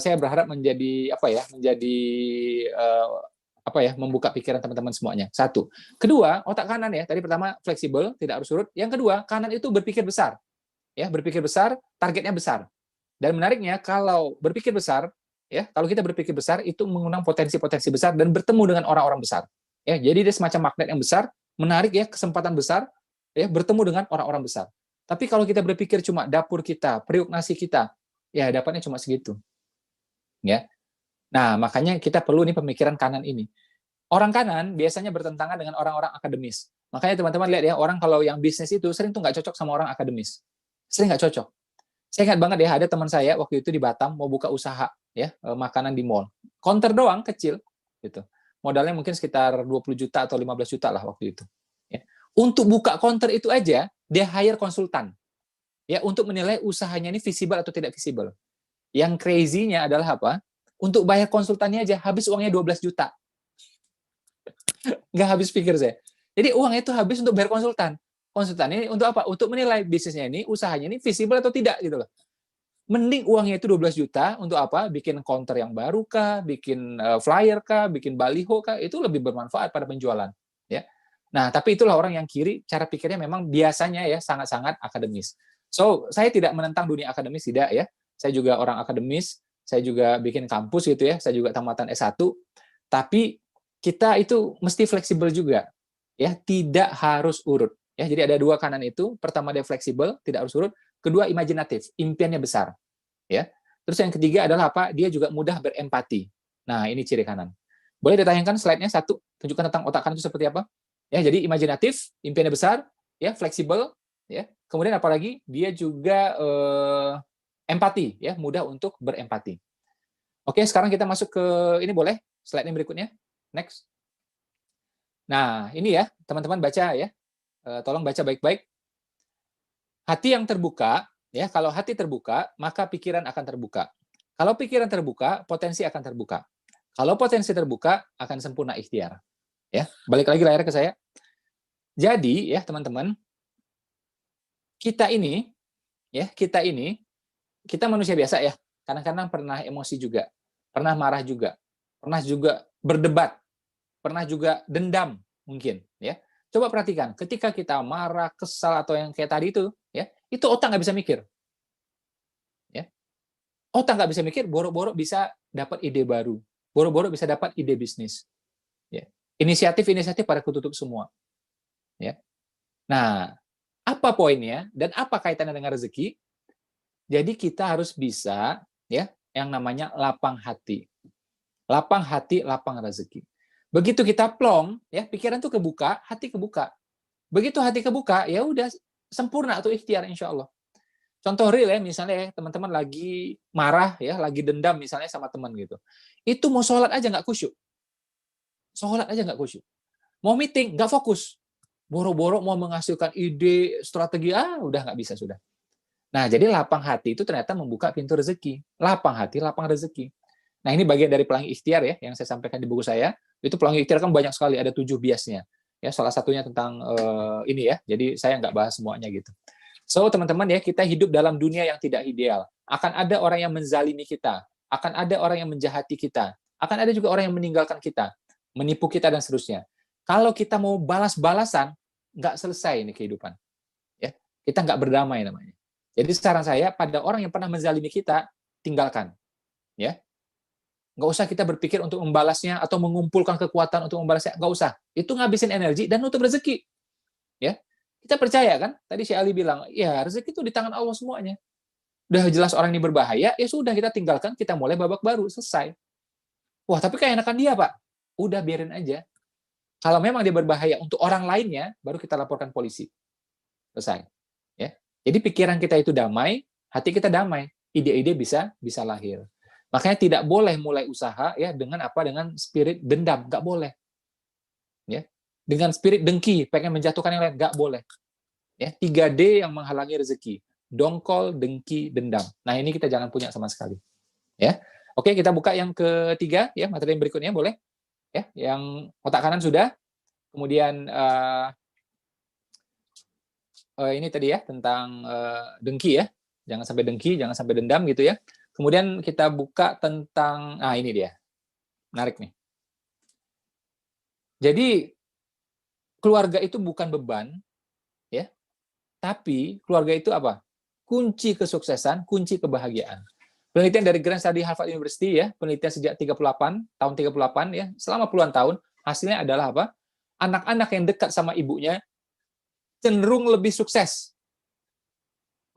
saya berharap menjadi membuka pikiran teman-teman semuanya. Satu. Kedua, otak kanan ya. Tadi pertama fleksibel, tidak harus urut. Yang kedua, kanan itu berpikir besar. Ya, berpikir besar, targetnya besar. Dan menariknya kalau berpikir besar, ya, kalau kita berpikir besar itu mengundang potensi-potensi besar dan bertemu dengan orang-orang besar. Ya, jadi dia semacam magnet yang besar, menarik ya, kesempatan besar, ya, bertemu dengan orang-orang besar. Tapi kalau kita berpikir cuma dapur kita, periuk nasi kita, ya dapatnya cuma segitu. Ya. Nah, makanya kita perlu nih pemikiran kanan ini. Orang kanan biasanya bertentangan dengan orang-orang akademis. Makanya teman-teman lihat ya, orang kalau yang bisnis itu sering tuh nggak cocok sama orang akademis. Sering nggak cocok. Saya ingat banget ya, ada teman saya waktu itu di Batam mau buka usaha ya, makanan di mall. Counter doang kecil gitu. Modalnya mungkin sekitar 20 juta atau 15 juta lah waktu itu. Ya. Untuk buka counter itu aja dia hire konsultan. Ya, untuk menilai usahanya ini visible atau tidak visible. Yang crazy-nya adalah apa? Untuk bayar konsultannya aja habis uangnya 12 juta. Nggak habis pikir saya. Jadi uangnya itu habis untuk bayar konsultan. Konsultan ini untuk apa? Untuk menilai bisnisnya ini, usahanya ini visible atau tidak gitu loh. Mending uangnya itu 12 juta untuk apa? Bikin counter yang baru kah, bikin flyer kah, bikin baliho kah, itu lebih bermanfaat pada penjualan, ya. Nah, tapi itulah orang yang kiri, cara pikirnya memang biasanya ya sangat-sangat akademis. So, saya tidak menentang dunia akademis, tidak ya. Saya juga orang akademis, saya juga bikin kampus gitu ya, saya juga tamatan S1, tapi kita itu mesti fleksibel juga, ya, tidak harus urut. Ya, jadi ada 2 kanan itu, pertama dia fleksibel, tidak harus urut, kedua imajinatif, impiannya besar. Ya. Terus yang ketiga adalah apa? Dia juga mudah berempati. Nah, ini ciri kanan. Boleh ditayangkan slide-nya satu, tunjukkan tentang otak kanan itu seperti apa? Ya, jadi imajinatif, impiannya besar, ya, fleksibel, ya. Kemudian apalagi dia juga empati, ya, mudah untuk berempati. Oke, sekarang kita masuk ke ini boleh slide yang berikutnya. Next. Nah, ini ya, teman-teman baca ya. Tolong baca baik-baik. Hati yang terbuka, ya, kalau hati terbuka, maka pikiran akan terbuka. Kalau pikiran terbuka, potensi akan terbuka. Kalau potensi terbuka, akan sempurna ikhtiar. Ya, balik lagi layar ke saya. Jadi, ya, teman-teman, kita ini manusia biasa ya. Kadang-kadang pernah emosi juga, pernah marah juga, pernah juga berdebat, pernah juga dendam mungkin, ya. Coba perhatikan, ketika kita marah, kesal atau yang kayak tadi itu, ya, itu otak nggak bisa mikir, ya. Otak nggak bisa mikir, boro-boro bisa dapat ide baru, boro-boro bisa dapat ide bisnis, ya. Inisiatif pada ketutup semua, ya. Nah, apa poinnya dan apa kaitannya dengan rezeki? Jadi kita harus bisa, ya, yang namanya lapang hati. Lapang hati, lapang rezeki. Begitu kita plong, ya, pikiran tuh kebuka, hati kebuka. Begitu hati kebuka, ya udah sempurna tuh ikhtiar insya Allah. Contoh real ya, misalnya ya, teman-teman lagi marah ya, lagi dendam misalnya sama teman gitu. Itu mau sholat aja nggak khusyuk. Sholat aja nggak khusyuk. Mau meeting, nggak fokus. Boro-boro mau menghasilkan ide, strategi, udah nggak bisa sudah. Nah, jadi lapang hati itu ternyata membuka pintu rezeki. Lapang hati, lapang rezeki. Nah, ini bagian dari pelangi ikhtiar ya, yang saya sampaikan di buku saya. Itu pelangi ikhtiar kan banyak sekali, ada 7 biasnya. Ya, salah satunya tentang ini ya. Jadi saya nggak bahas semuanya gitu. So, teman-teman ya, kita hidup dalam dunia yang tidak ideal. Akan ada orang yang menzalimi kita, akan ada orang yang menjahati kita, akan ada juga orang yang meninggalkan kita, menipu kita dan seterusnya. Kalau kita mau balas-balasan, nggak selesai ini kehidupan. Ya, kita nggak berdamai namanya. Jadi saran saya pada orang yang pernah menzalimi kita, tinggalkan. Ya, nggak usah kita berpikir untuk membalasnya atau mengumpulkan kekuatan untuk membalasnya, nggak usah. Itu ngabisin energi dan nutup rezeki. Ya, kita percaya kan? Tadi Syekh Ali bilang, ya rezeki itu di tangan Allah semuanya. Udah jelas orang ini berbahaya, ya sudah kita tinggalkan, kita mulai babak baru, selesai. Wah, tapi keenakan dia, Pak. Udah biarin aja. Kalau memang dia berbahaya untuk orang lainnya, baru kita laporkan polisi. Selesai. Ya. Jadi pikiran kita itu damai, hati kita damai, ide-ide bisa lahir. Makanya tidak boleh mulai usaha ya dengan spirit dendam, nggak boleh. Ya. Dengan spirit dengki, pengen menjatuhkan yang lain, nggak boleh. Ya, 3D yang menghalangi rezeki. Dongkol, dengki, dendam. Nah, ini kita jangan punya sama sekali. Ya. Oke, kita buka yang ketiga ya, materi yang berikutnya boleh. Ya, yang otak kanan sudah. Kemudian ini tadi ya tentang dengki ya. Jangan sampai dengki, jangan sampai dendam gitu ya. Kemudian kita buka tentang ini dia. Menarik nih. Jadi keluarga itu bukan beban ya. Tapi keluarga itu apa? Kunci kesuksesan, kunci kebahagiaan. Penelitian dari Grand Study Harvard University ya, penelitian sejak tahun 38 ya, selama puluhan tahun, hasilnya adalah apa? Anak-anak yang dekat sama ibunya cenderung lebih sukses.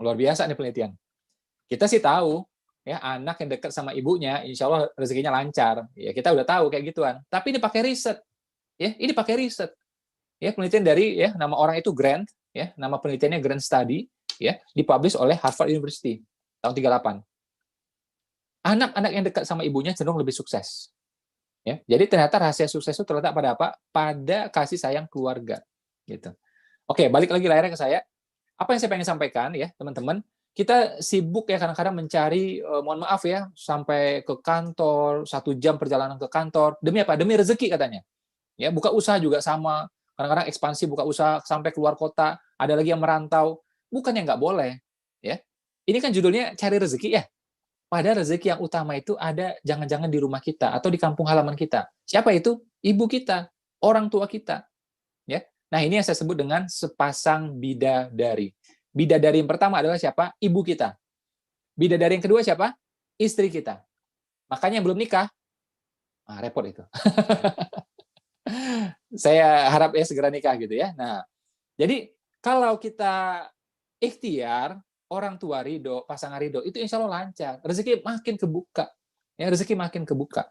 Luar biasa nih penelitian. Kita sih tahu ya, anak yang dekat sama ibunya insya Allah rezekinya lancar. Ya kita udah tahu kayak gituan. Tapi ini pakai riset. Ya, ini pakai riset. Ya, penelitian dari ya nama orang itu Grant ya, nama penelitiannya Grant Study ya, dipublish oleh Harvard University tahun 38. Anak-anak yang dekat sama ibunya cenderung lebih sukses. Ya, jadi ternyata rahasia sukses itu terletak pada apa? Pada kasih sayang keluarga. Gitu. Oke, balik lagi layarnya ke saya. Apa yang saya pengen sampaikan ya, teman-teman? Kita sibuk ya kadang-kadang mencari, mohon maaf ya, sampai ke kantor, 1 jam perjalanan ke kantor. Demi apa? Demi rezeki katanya. Ya, buka usaha juga sama. Kadang-kadang ekspansi buka usaha sampai keluar kota. Ada lagi yang merantau. Bukannya nggak boleh. Ya, ini kan judulnya cari rezeki ya. Padahal rezeki yang utama itu ada jangan-jangan di rumah kita atau di kampung halaman kita. Siapa itu? Ibu kita, orang tua kita. Ya. Nah, ini yang saya sebut dengan sepasang bidadari. Bidadari yang pertama adalah siapa? Ibu kita. Bidadari yang kedua siapa? Istri kita. Makanya yang belum nikah, repot itu. Saya harap ya segera nikah gitu ya. Nah, jadi kalau kita ikhtiar, orang tua ridho, pasangan ridho, itu insya Allah lancar. Rezeki makin kebuka. Ya, rezeki makin kebuka.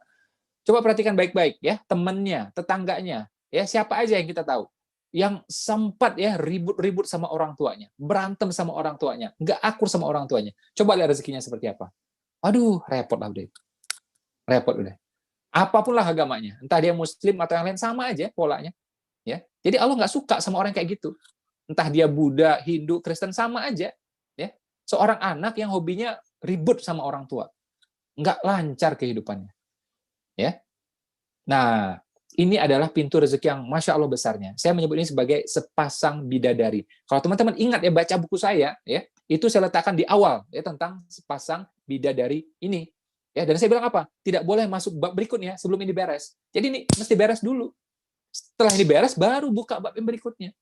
Coba perhatikan baik-baik ya, temannya, tetangganya, ya siapa aja yang kita tahu. Yang sempat ya ribut-ribut sama orang tuanya, berantem sama orang tuanya, nggak akur sama orang tuanya. Coba lihat rezekinya seperti apa. Aduh, repot lah udah. Repot udah. Apapun lah agamanya, entah dia Muslim atau yang lain sama aja polanya. Ya, jadi Allah nggak suka sama orang kayak gitu. Entah dia Buddha, Hindu, Kristen sama aja. Ya, seorang anak yang hobinya ribut sama orang tua, nggak lancar kehidupannya. Ya, nah ini adalah pintu rezeki yang masya Allah besarnya. Saya menyebut ini sebagai sepasang bidadari. Kalau teman-teman ingat ya baca buku saya, ya itu saya letakkan di awal ya tentang sepasang bidadari ini. Ya, dan saya bilang apa? Tidak boleh masuk bab berikutnya sebelum ini beres. Jadi ini mesti beres dulu. Setelah ini beres, baru buka bab yang berikutnya.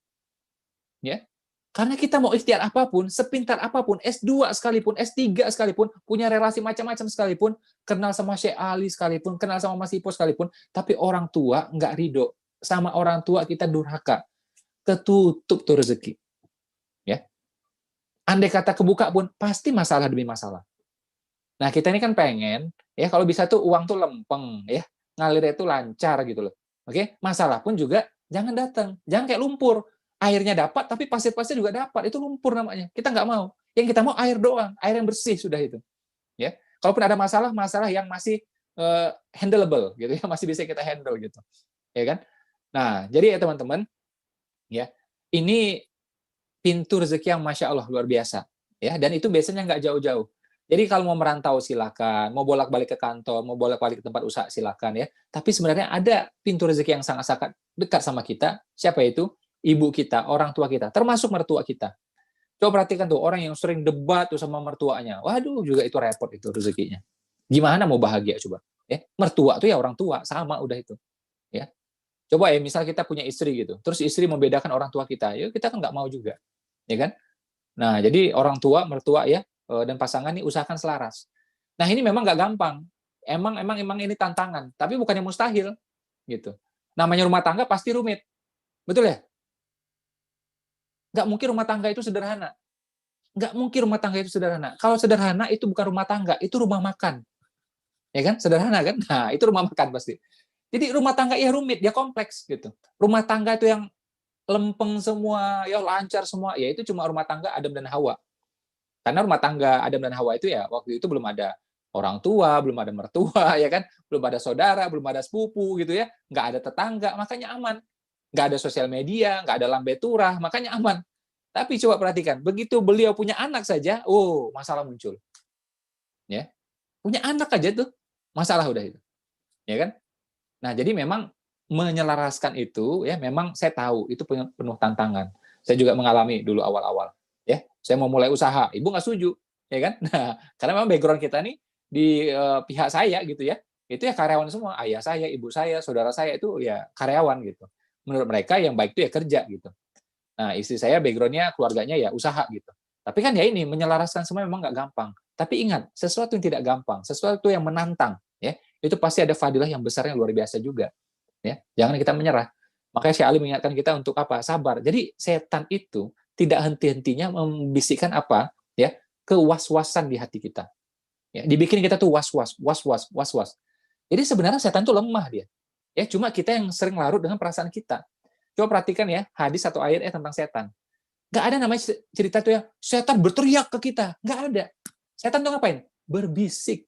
Ya, karena kita mau ikhtiar apapun, sepintar apapun, S2 sekalipun, S3 sekalipun, punya relasi macam-macam sekalipun, kenal sama Syekh Ali sekalipun, kenal sama Mas Ipo sekalipun, tapi orang tua nggak ridho. Sama orang tua kita durhaka. Ketutup tuh rezeki. Ya. Andai kata kebuka pun, pasti masalah demi masalah. Nah, kita ini kan pengen, ya kalau bisa tuh uang tuh lempeng, ya ngalirnya itu lancar gitu loh. Oke, masalah pun juga jangan datang, jangan kayak lumpur. Airnya dapat, tapi pasir-pasir juga dapat. Itu lumpur namanya. Kita nggak mau. Yang kita mau air doang, air yang bersih sudah itu. Ya, kalaupun ada masalah yang masih handleable, gitu ya, masih bisa kita handle gitu, ya kan? Nah, jadi ya teman-teman, ya ini pintu rezeki yang masya Allah luar biasa, ya. Dan itu biasanya nggak jauh-jauh. Jadi kalau mau merantau silakan, mau bolak-balik ke kantor, mau bolak-balik ke tempat usaha silakan ya. Tapi sebenarnya ada pintu rezeki yang sangat-sangat dekat sama kita. Siapa itu? Ibu kita, orang tua kita, termasuk mertua kita. Coba perhatikan tuh orang yang sering debat tuh sama mertuanya. Waduh, juga itu repot itu rezekinya. Gimana mau bahagia coba? Ya, mertua tuh ya orang tua, sama udah itu. Ya. Coba ya, misal kita punya istri gitu. Terus istri membedakan orang tua kita. Ya kita kan nggak mau juga. Ya kan? Nah, jadi orang tua, mertua ya, dan pasangan nih usahakan selaras. Nah, ini memang nggak gampang. Emang ini tantangan, tapi bukan yang mustahil gitu. Namanya rumah tangga pasti rumit. Betul ya? Nggak mungkin rumah tangga itu sederhana. Nggak mungkin rumah tangga itu sederhana. Kalau sederhana itu bukan rumah tangga, itu rumah makan. Ya kan? Sederhana kan? Nah, itu rumah makan pasti. Jadi rumah tangga ya rumit, ya kompleks gitu. Rumah tangga itu yang lempeng semua, ya lancar semua, ya itu cuma rumah tangga Adam dan Hawa. Karena rumah tangga Adam dan Hawa itu ya waktu itu belum ada orang tua, belum ada mertua, ya kan? Belum ada saudara, belum ada sepupu gitu ya. Nggak ada tetangga, makanya aman. Nggak ada sosial media, nggak ada lambe turah, makanya aman. Tapi coba perhatikan, begitu beliau punya anak saja, oh masalah muncul. Ya, punya anak aja tuh, masalah udah itu. Ya kan? Nah, jadi memang menyelaraskan itu ya memang saya tahu itu penuh tantangan. Saya juga mengalami dulu awal-awal. Ya, saya mau mulai usaha, ibu nggak setuju, ya kan? Nah, karena memang background kita nih di pihak saya gitu ya, itu ya karyawan semua, ayah saya, ibu saya, saudara saya itu ya karyawan gitu. Menurut mereka yang baik itu ya kerja gitu. Nah, istri saya background-nya keluarganya ya usaha gitu. Tapi kan ya ini menyelaraskan semua memang nggak gampang. Tapi ingat, sesuatu yang tidak gampang, sesuatu yang menantang, ya itu pasti ada fadilah yang besar yang luar biasa juga. Ya, jangan kita menyerah. Makanya Syekh Ali mengingatkan kita untuk apa? Sabar. Jadi setan itu tidak henti-hentinya membisikkan apa? Ya, kewas-wasan di hati kita. Ya, dibikin kita tuh was-was, was-was, was-was. Jadi sebenarnya setan tuh lemah dia. Ya, cuma kita yang sering larut dengan perasaan kita. Coba perhatikan ya, hadis atau ayat tentang setan. Nggak ada namanya cerita tuh ya, setan berteriak ke kita. Nggak ada. Setan tuh ngapain? Berbisik.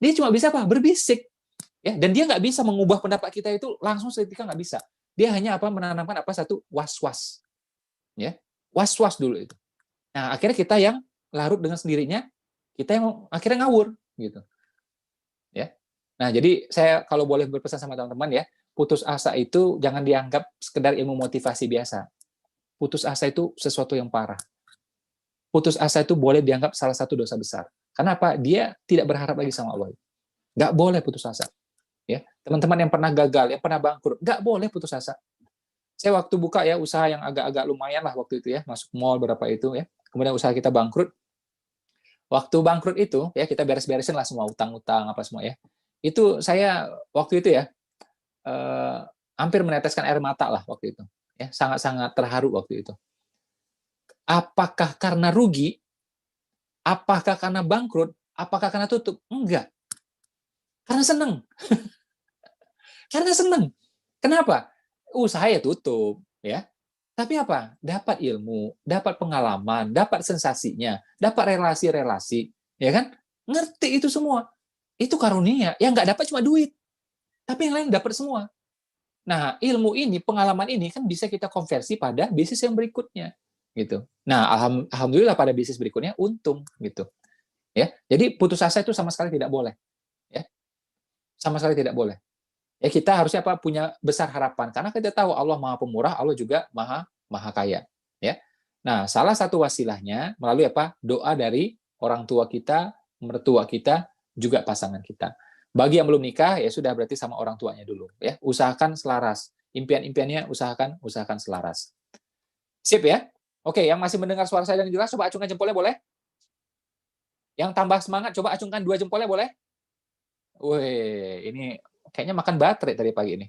Dia cuma bisa apa? Berbisik. Ya, dan dia nggak bisa mengubah pendapat kita itu langsung seketika, nggak bisa. Dia hanya apa menanamkan apa satu was-was. Ya, was-was dulu itu. Nah, akhirnya kita yang larut dengan sendirinya, kita yang akhirnya ngawur gitu. Ya. Nah, jadi saya kalau boleh berpesan sama teman-teman ya, putus asa itu jangan dianggap sekedar ilmu motivasi biasa. Putus asa itu sesuatu yang parah. Putus asa itu boleh dianggap salah satu dosa besar. Karena apa? Dia tidak berharap lagi sama Allah. Nggak boleh putus asa. Ya, teman-teman yang pernah gagal, yang pernah bangkrut, nggak boleh putus asa. Saya waktu buka ya usaha yang agak-agak lumayan lah waktu itu ya, masuk mall berapa itu ya. Kemudian usaha kita bangkrut. Waktu bangkrut itu ya kita beres-beresin lah semua utang-utang apa semua ya. Itu saya waktu itu ya hampir meneteskan air mata lah waktu itu. Ya, sangat-sangat terharu waktu itu. Apakah karena rugi? Apakah karena bangkrut? Apakah karena tutup? Enggak. Karena seneng. Karena seneng. Kenapa? Usaha ya tutup, ya. Tapi apa? Dapat ilmu, dapat pengalaman, dapat sensasinya, dapat relasi-relasi, ya kan? Ngerti itu semua. Itu karunia. Yang nggak dapat cuma duit. Tapi yang lain dapat semua. Nah, ilmu ini, pengalaman ini kan bisa kita konversi pada bisnis yang berikutnya, gitu. Nah, alhamdulillah pada bisnis berikutnya untung, gitu. Ya, jadi putus asa itu sama sekali tidak boleh, ya, sama sekali tidak boleh. Ya kita harusnya apa punya besar harapan karena kita tahu Allah Maha Pemurah, Allah juga Maha Kaya, ya. Nah, salah satu wasilahnya melalui apa? Doa dari orang tua kita, mertua kita, juga pasangan kita. Bagi yang belum nikah ya sudah berarti sama orang tuanya dulu, ya. Usahakan selaras. Impian-impiannya usahakan selaras. Sip ya? Oke, yang masih mendengar suara saya dengan jelas coba acungkan jempolnya boleh? Yang tambah semangat coba acungkan 2 jempolnya boleh? Wih, ini kayaknya makan baterai tadi pagi ini.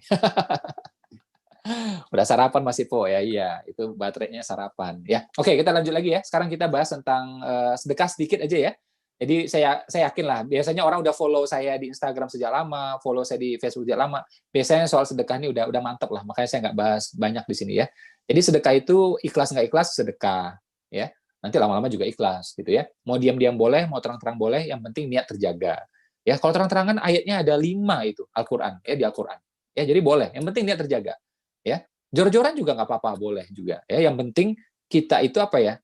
Udah sarapan masih Po ya, iya itu baterainya sarapan ya. Oke, kita lanjut lagi ya. Sekarang kita bahas tentang sedekah sedikit aja ya. Jadi saya yakin lah, biasanya orang udah follow saya di Instagram sejak lama, follow saya di Facebook sejak lama. Biasanya soal sedekah ini udah mantap lah, makanya saya nggak bahas banyak di sini ya. Jadi sedekah itu ikhlas nggak ikhlas sedekah ya. Nanti lama-lama juga ikhlas gitu ya. Mau diam-diam boleh, mau terang-terang boleh, yang penting niat terjaga. Ya, kalau terang-terangan ayatnya ada 5 itu Al-Qur'an ya di Al-Qur'an. Ya, jadi boleh, yang penting niat terjaga. Ya. Jor-joran juga nggak apa-apa, boleh juga. Ya, yang penting kita itu apa ya?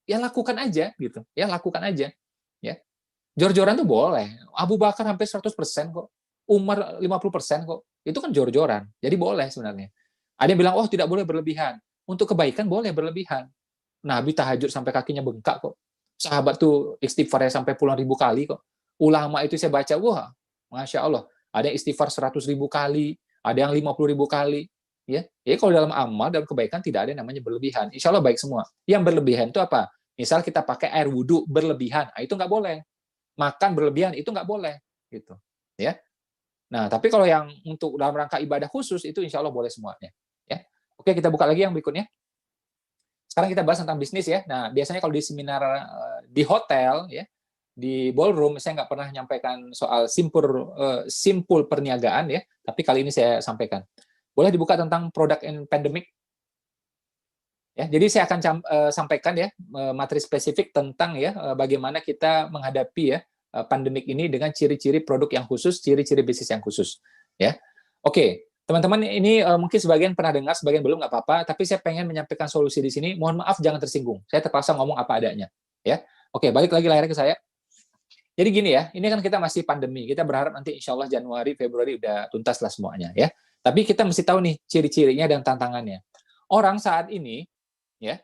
ya lakukan aja gitu. Ya lakukan aja. Ya. Jor-joran tuh boleh. Abu Bakar hampir 100% kok. Umar 50% kok. Itu kan jor-joran. Jadi boleh sebenarnya. Ada yang bilang, oh tidak boleh berlebihan. Untuk kebaikan boleh berlebihan. Nabi tahajud sampai kakinya bengkak kok. Sahabat tuh istighfarnya sampai puluhan ribu kali kok. Ulama itu saya baca, wah, Masya Allah. Ada yang istighfar 100.000 kali, ada yang 50.000 kali. Ya, jadi kalau dalam amal, dalam kebaikan tidak ada yang namanya berlebihan. Insya Allah baik semua. Yang berlebihan itu apa? Misal kita pakai air wudhu berlebihan, nah, itu nggak boleh. Makan berlebihan itu nggak boleh, gitu. Ya. Nah, tapi kalau yang untuk dalam rangka ibadah khusus itu insya Allah boleh semuanya. Ya. Oke, kita buka lagi yang berikutnya. Sekarang kita bahas tentang bisnis ya. Nah, biasanya kalau di seminar di hotel ya, di ballroom saya nggak pernah menyampaikan soal simpul perniagaan ya, tapi kali ini saya sampaikan. Boleh dibuka tentang product and pandemic? Ya, jadi saya akan sampaikan ya materi spesifik tentang ya bagaimana kita menghadapi ya pandemik ini dengan ciri-ciri produk yang khusus, ciri-ciri bisnis yang khusus. Ya, oke. Teman-teman, ini mungkin sebagian pernah dengar, sebagian belum, nggak apa-apa, tapi saya pengen menyampaikan solusi di sini. Mohon maaf, jangan tersinggung. Saya terpaksa ngomong apa adanya. Ya, oke, balik lagi layarnya ke saya. Jadi gini ya, ini kan kita masih pandemi. Kita berharap nanti insya Allah Januari, Februari udah tuntas lah semuanya. Ya, tapi kita mesti tahu nih ciri-cirinya dan tantangannya. Orang saat ini, ya,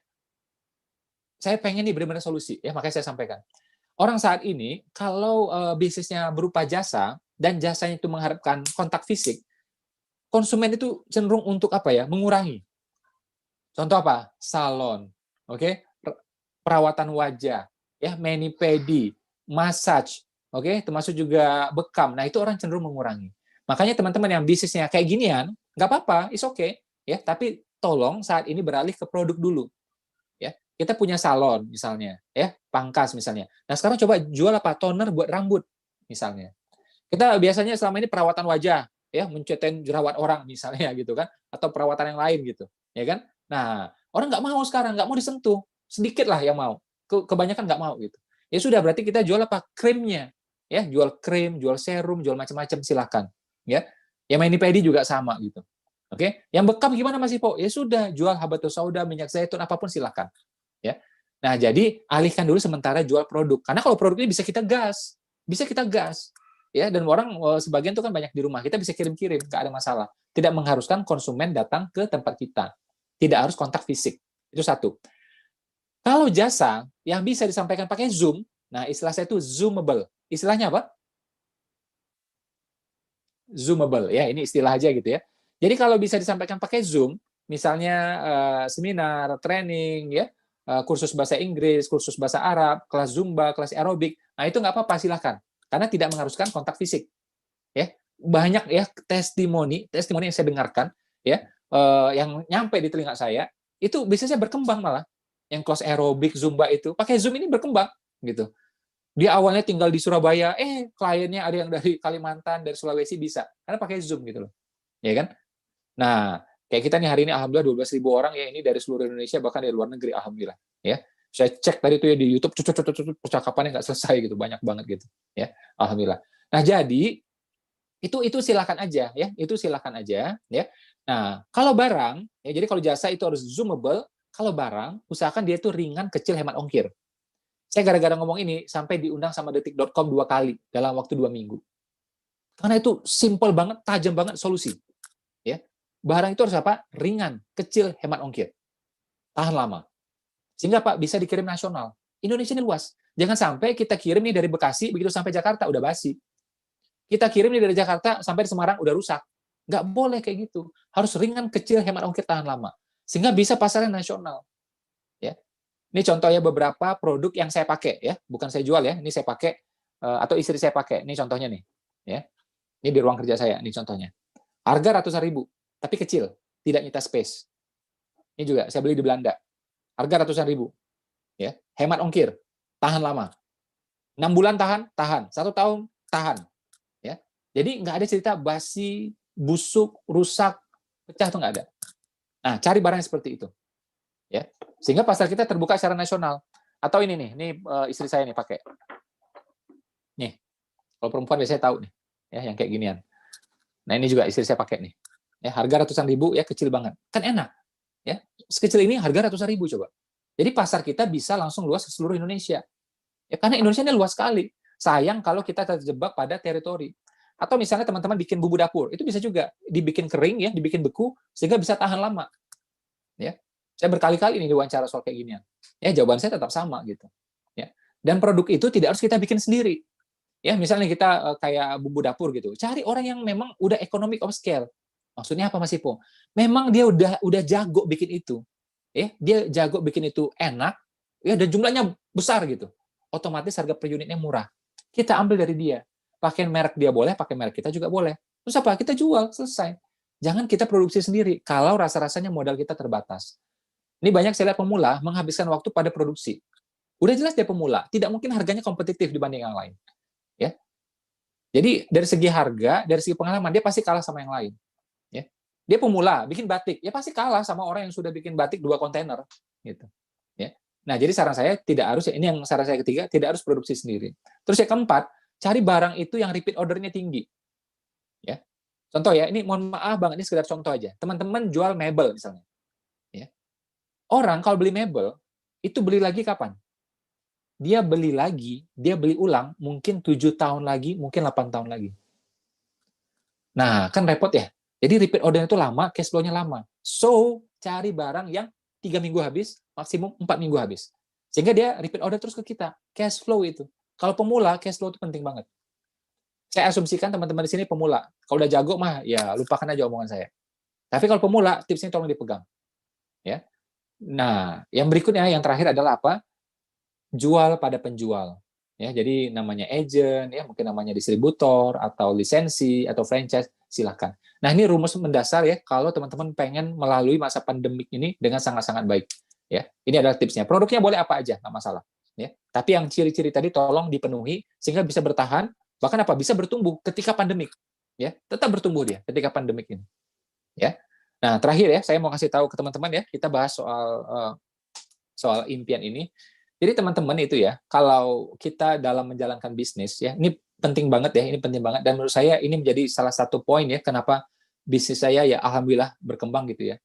saya pengen nih benar-benar solusi. Ya, makanya saya sampaikan. Orang saat ini, kalau bisnisnya berupa jasa, dan jasanya itu mengharapkan kontak fisik, konsumen itu cenderung untuk apa ya? Mengurangi. Contoh apa? Salon, oke? Perawatan wajah, ya, mani-pedi, massage, oke? Termasuk juga bekam. Nah, itu orang cenderung mengurangi. Makanya teman-teman yang bisnisnya kayak ginian, nggak apa-apa, it's okay, ya. Tapi tolong saat ini beralih ke produk dulu, ya. Kita punya salon misalnya, ya, pangkas misalnya. Nah, sekarang coba jual apa? Toner buat rambut, misalnya. Kita biasanya selama ini perawatan wajah, ya, mencetain jerawat orang misalnya gitu kan, atau perawatan yang lain gitu, ya kan. Nah, orang nggak mau sekarang, nggak mau disentuh, sedikit lah yang mau, kebanyakan nggak mau gitu. Ya sudah, berarti kita jual apa? Krimnya, ya, jual krim, jual serum, jual macam-macam, silakan, ya. Ya, mani-pedi juga sama gitu, oke. Yang bekam gimana Mas Ipo? Ya sudah, jual habatus sauda, minyak zaitun, apapun silakan, ya. Nah, jadi alihkan dulu sementara jual produk, karena kalau produk ini bisa kita gas, ya, dan orang sebagian itu kan banyak di rumah, kita bisa kirim-kirim, nggak ada masalah. Tidak mengharuskan konsumen datang ke tempat kita, tidak harus kontak fisik. Itu satu. Kalau jasa yang bisa disampaikan pakai Zoom, nah istilah saya itu zoomable. Istilahnya apa? Zoomable, ya, ini istilah aja gitu ya. Jadi kalau bisa disampaikan pakai Zoom, misalnya seminar, training, ya, kursus bahasa Inggris, kursus bahasa Arab, kelas Zumba, kelas aerobik, nah itu nggak apa-apa, silahkan. Karena tidak mengharuskan kontak fisik. Ya, banyak ya testimoni yang saya dengarkan, ya, yang nyampe di telinga saya, itu bisnisnya berkembang malah. Yang kelas aerobik, Zumba itu pakai Zoom ini berkembang gitu. Dia awalnya tinggal di Surabaya, kliennya ada yang dari Kalimantan, dari Sulawesi bisa, karena pakai Zoom gitu loh. Ya kan? Nah, kayak kita nih hari ini alhamdulillah 12.000 orang ya, ini dari seluruh Indonesia, bahkan dari luar negeri, alhamdulillah. Ya, saya cek tadi itu ya di YouTube, percakapannya nggak selesai gitu, banyak banget gitu, ya, alhamdulillah. Nah, jadi itu silakan aja, ya, itu silakan aja, ya. Nah, kalau barang, ya, jadi kalau jasa itu harus zoomable, kalau barang usahakan dia itu ringan, kecil, hemat ongkir. Saya gara-gara ngomong ini sampai diundang sama detik.com 2 kali dalam waktu 2 minggu. Karena itu simple banget, tajam banget solusi. Ya. Barang itu harus apa? Ringan, kecil, hemat ongkir. Tahan lama. Sehingga Pak bisa dikirim nasional. Indonesia ini luas. Jangan sampai kita kirim nih dari Bekasi, begitu sampai Jakarta udah basi. Kita kirim nih dari Jakarta sampai di Semarang udah rusak. Nggak boleh kayak gitu. Harus ringan, kecil, hemat ongkir, tahan lama. Sehingga bisa pasarnya nasional. Ya. Ini contohnya beberapa produk yang saya pakai ya, bukan saya jual ya. Ini saya pakai atau istri saya pakai. Ini contohnya nih. Ya. Ini di ruang kerja saya, ini contohnya. Harga ratusan ribu, tapi kecil, tidak nyita space. Ini juga saya beli di Belanda. Harga ratusan ribu. Ya, hemat ongkir, tahan lama. 6 bulan tahan, 1 tahun tahan. Ya. Jadi nggak ada cerita basi, busuk, rusak, pecah itu nggak ada. Nah, cari barang yang seperti itu. Ya. Sehingga pasar kita terbuka secara nasional. Atau ini nih, ini istri saya nih pakai. Nih. Kalau perempuan biasanya tahu nih, ya, yang kayak ginian. Nah, ini juga istri saya pakai nih. Ya, harga ratusan ribu, ya, kecil banget. Kan enak. Ya. Sekecil ini harga ratusan ribu coba. Jadi pasar kita bisa langsung luas ke seluruh Indonesia. Ya, karena Indonesia ini luas sekali. Sayang kalau kita terjebak pada teritori. Atau misalnya teman-teman bikin bumbu dapur, itu bisa juga dibikin kering ya, dibikin beku sehingga bisa tahan lama. Ya. Saya berkali-kali ini diwawancara soal kayak ginian. Ya, jawaban saya tetap sama gitu. Ya. Dan produk itu tidak harus kita bikin sendiri. Ya, misalnya kita kayak bumbu dapur gitu. Cari orang yang memang udah economic of scale. Maksudnya apa Mas Ipo? Memang dia udah jago bikin itu. Ya, dia jago bikin itu enak, ya, dan jumlahnya besar gitu. Otomatis harga per unitnya murah. Kita ambil dari dia. Pakai merek dia boleh, pakai merek kita juga boleh. Terus apa? Kita jual, selesai. Jangan kita produksi sendiri kalau rasa-rasanya modal kita terbatas. Ini banyak saya lihat pemula menghabiskan waktu pada produksi. Udah jelas dia pemula, tidak mungkin harganya kompetitif dibanding yang lain. Ya. Jadi dari segi harga, dari segi pengalaman dia pasti kalah sama yang lain. Ya. Dia pemula, bikin batik, ya pasti kalah sama orang yang sudah bikin batik 2 kontainer, gitu. Ya. Nah, jadi saran saya tidak harus, ini yang saran saya ketiga, tidak harus produksi sendiri. Terus yang keempat, cari barang itu yang repeat ordernya tinggi. Ya. Contoh ya, ini mohon maaf Bang, ini sekedar contoh aja. Teman-teman jual mebel misalnya. Ya. Orang kalau beli mebel, itu beli lagi kapan? Dia beli lagi, dia beli ulang, mungkin 7 tahun lagi, mungkin 8 tahun lagi. Nah, kan repot ya. Jadi repeat order itu lama, cash flow-nya lama. So, cari barang yang 3 minggu habis, maksimum 4 minggu habis. Sehingga dia repeat order terus ke kita. Cash flow itu. Kalau pemula, cash flow itu penting banget. Saya asumsikan teman-teman di sini pemula. Kalau udah jago mah, ya lupakan aja omongan saya. Tapi kalau pemula, tipsnya tolong dipegang. Ya. Nah, yang berikutnya, yang terakhir adalah apa? Jual pada penjual. Ya, jadi namanya agent, ya mungkin namanya distributor atau lisensi atau franchise, silakan. Nah, ini rumus mendasar ya kalau teman-teman pengen melalui masa pandemik ini dengan sangat-sangat baik. Ya, ini adalah tipsnya. Produknya boleh apa aja, nggak masalah. Ya, tapi yang ciri-ciri tadi tolong dipenuhi sehingga bisa bertahan, bahkan apa bisa bertumbuh ketika pandemik. Ya, tetap bertumbuh dia ketika pandemik ini. Ya. Nah, terakhir ya, saya mau kasih tahu ke teman-teman ya, kita bahas soal impian ini. Jadi teman-teman itu ya, kalau kita dalam menjalankan bisnis ya, ini penting banget ya, ini penting banget dan menurut saya ini menjadi salah satu poin ya kenapa bisnis saya ya alhamdulillah berkembang gitu ya.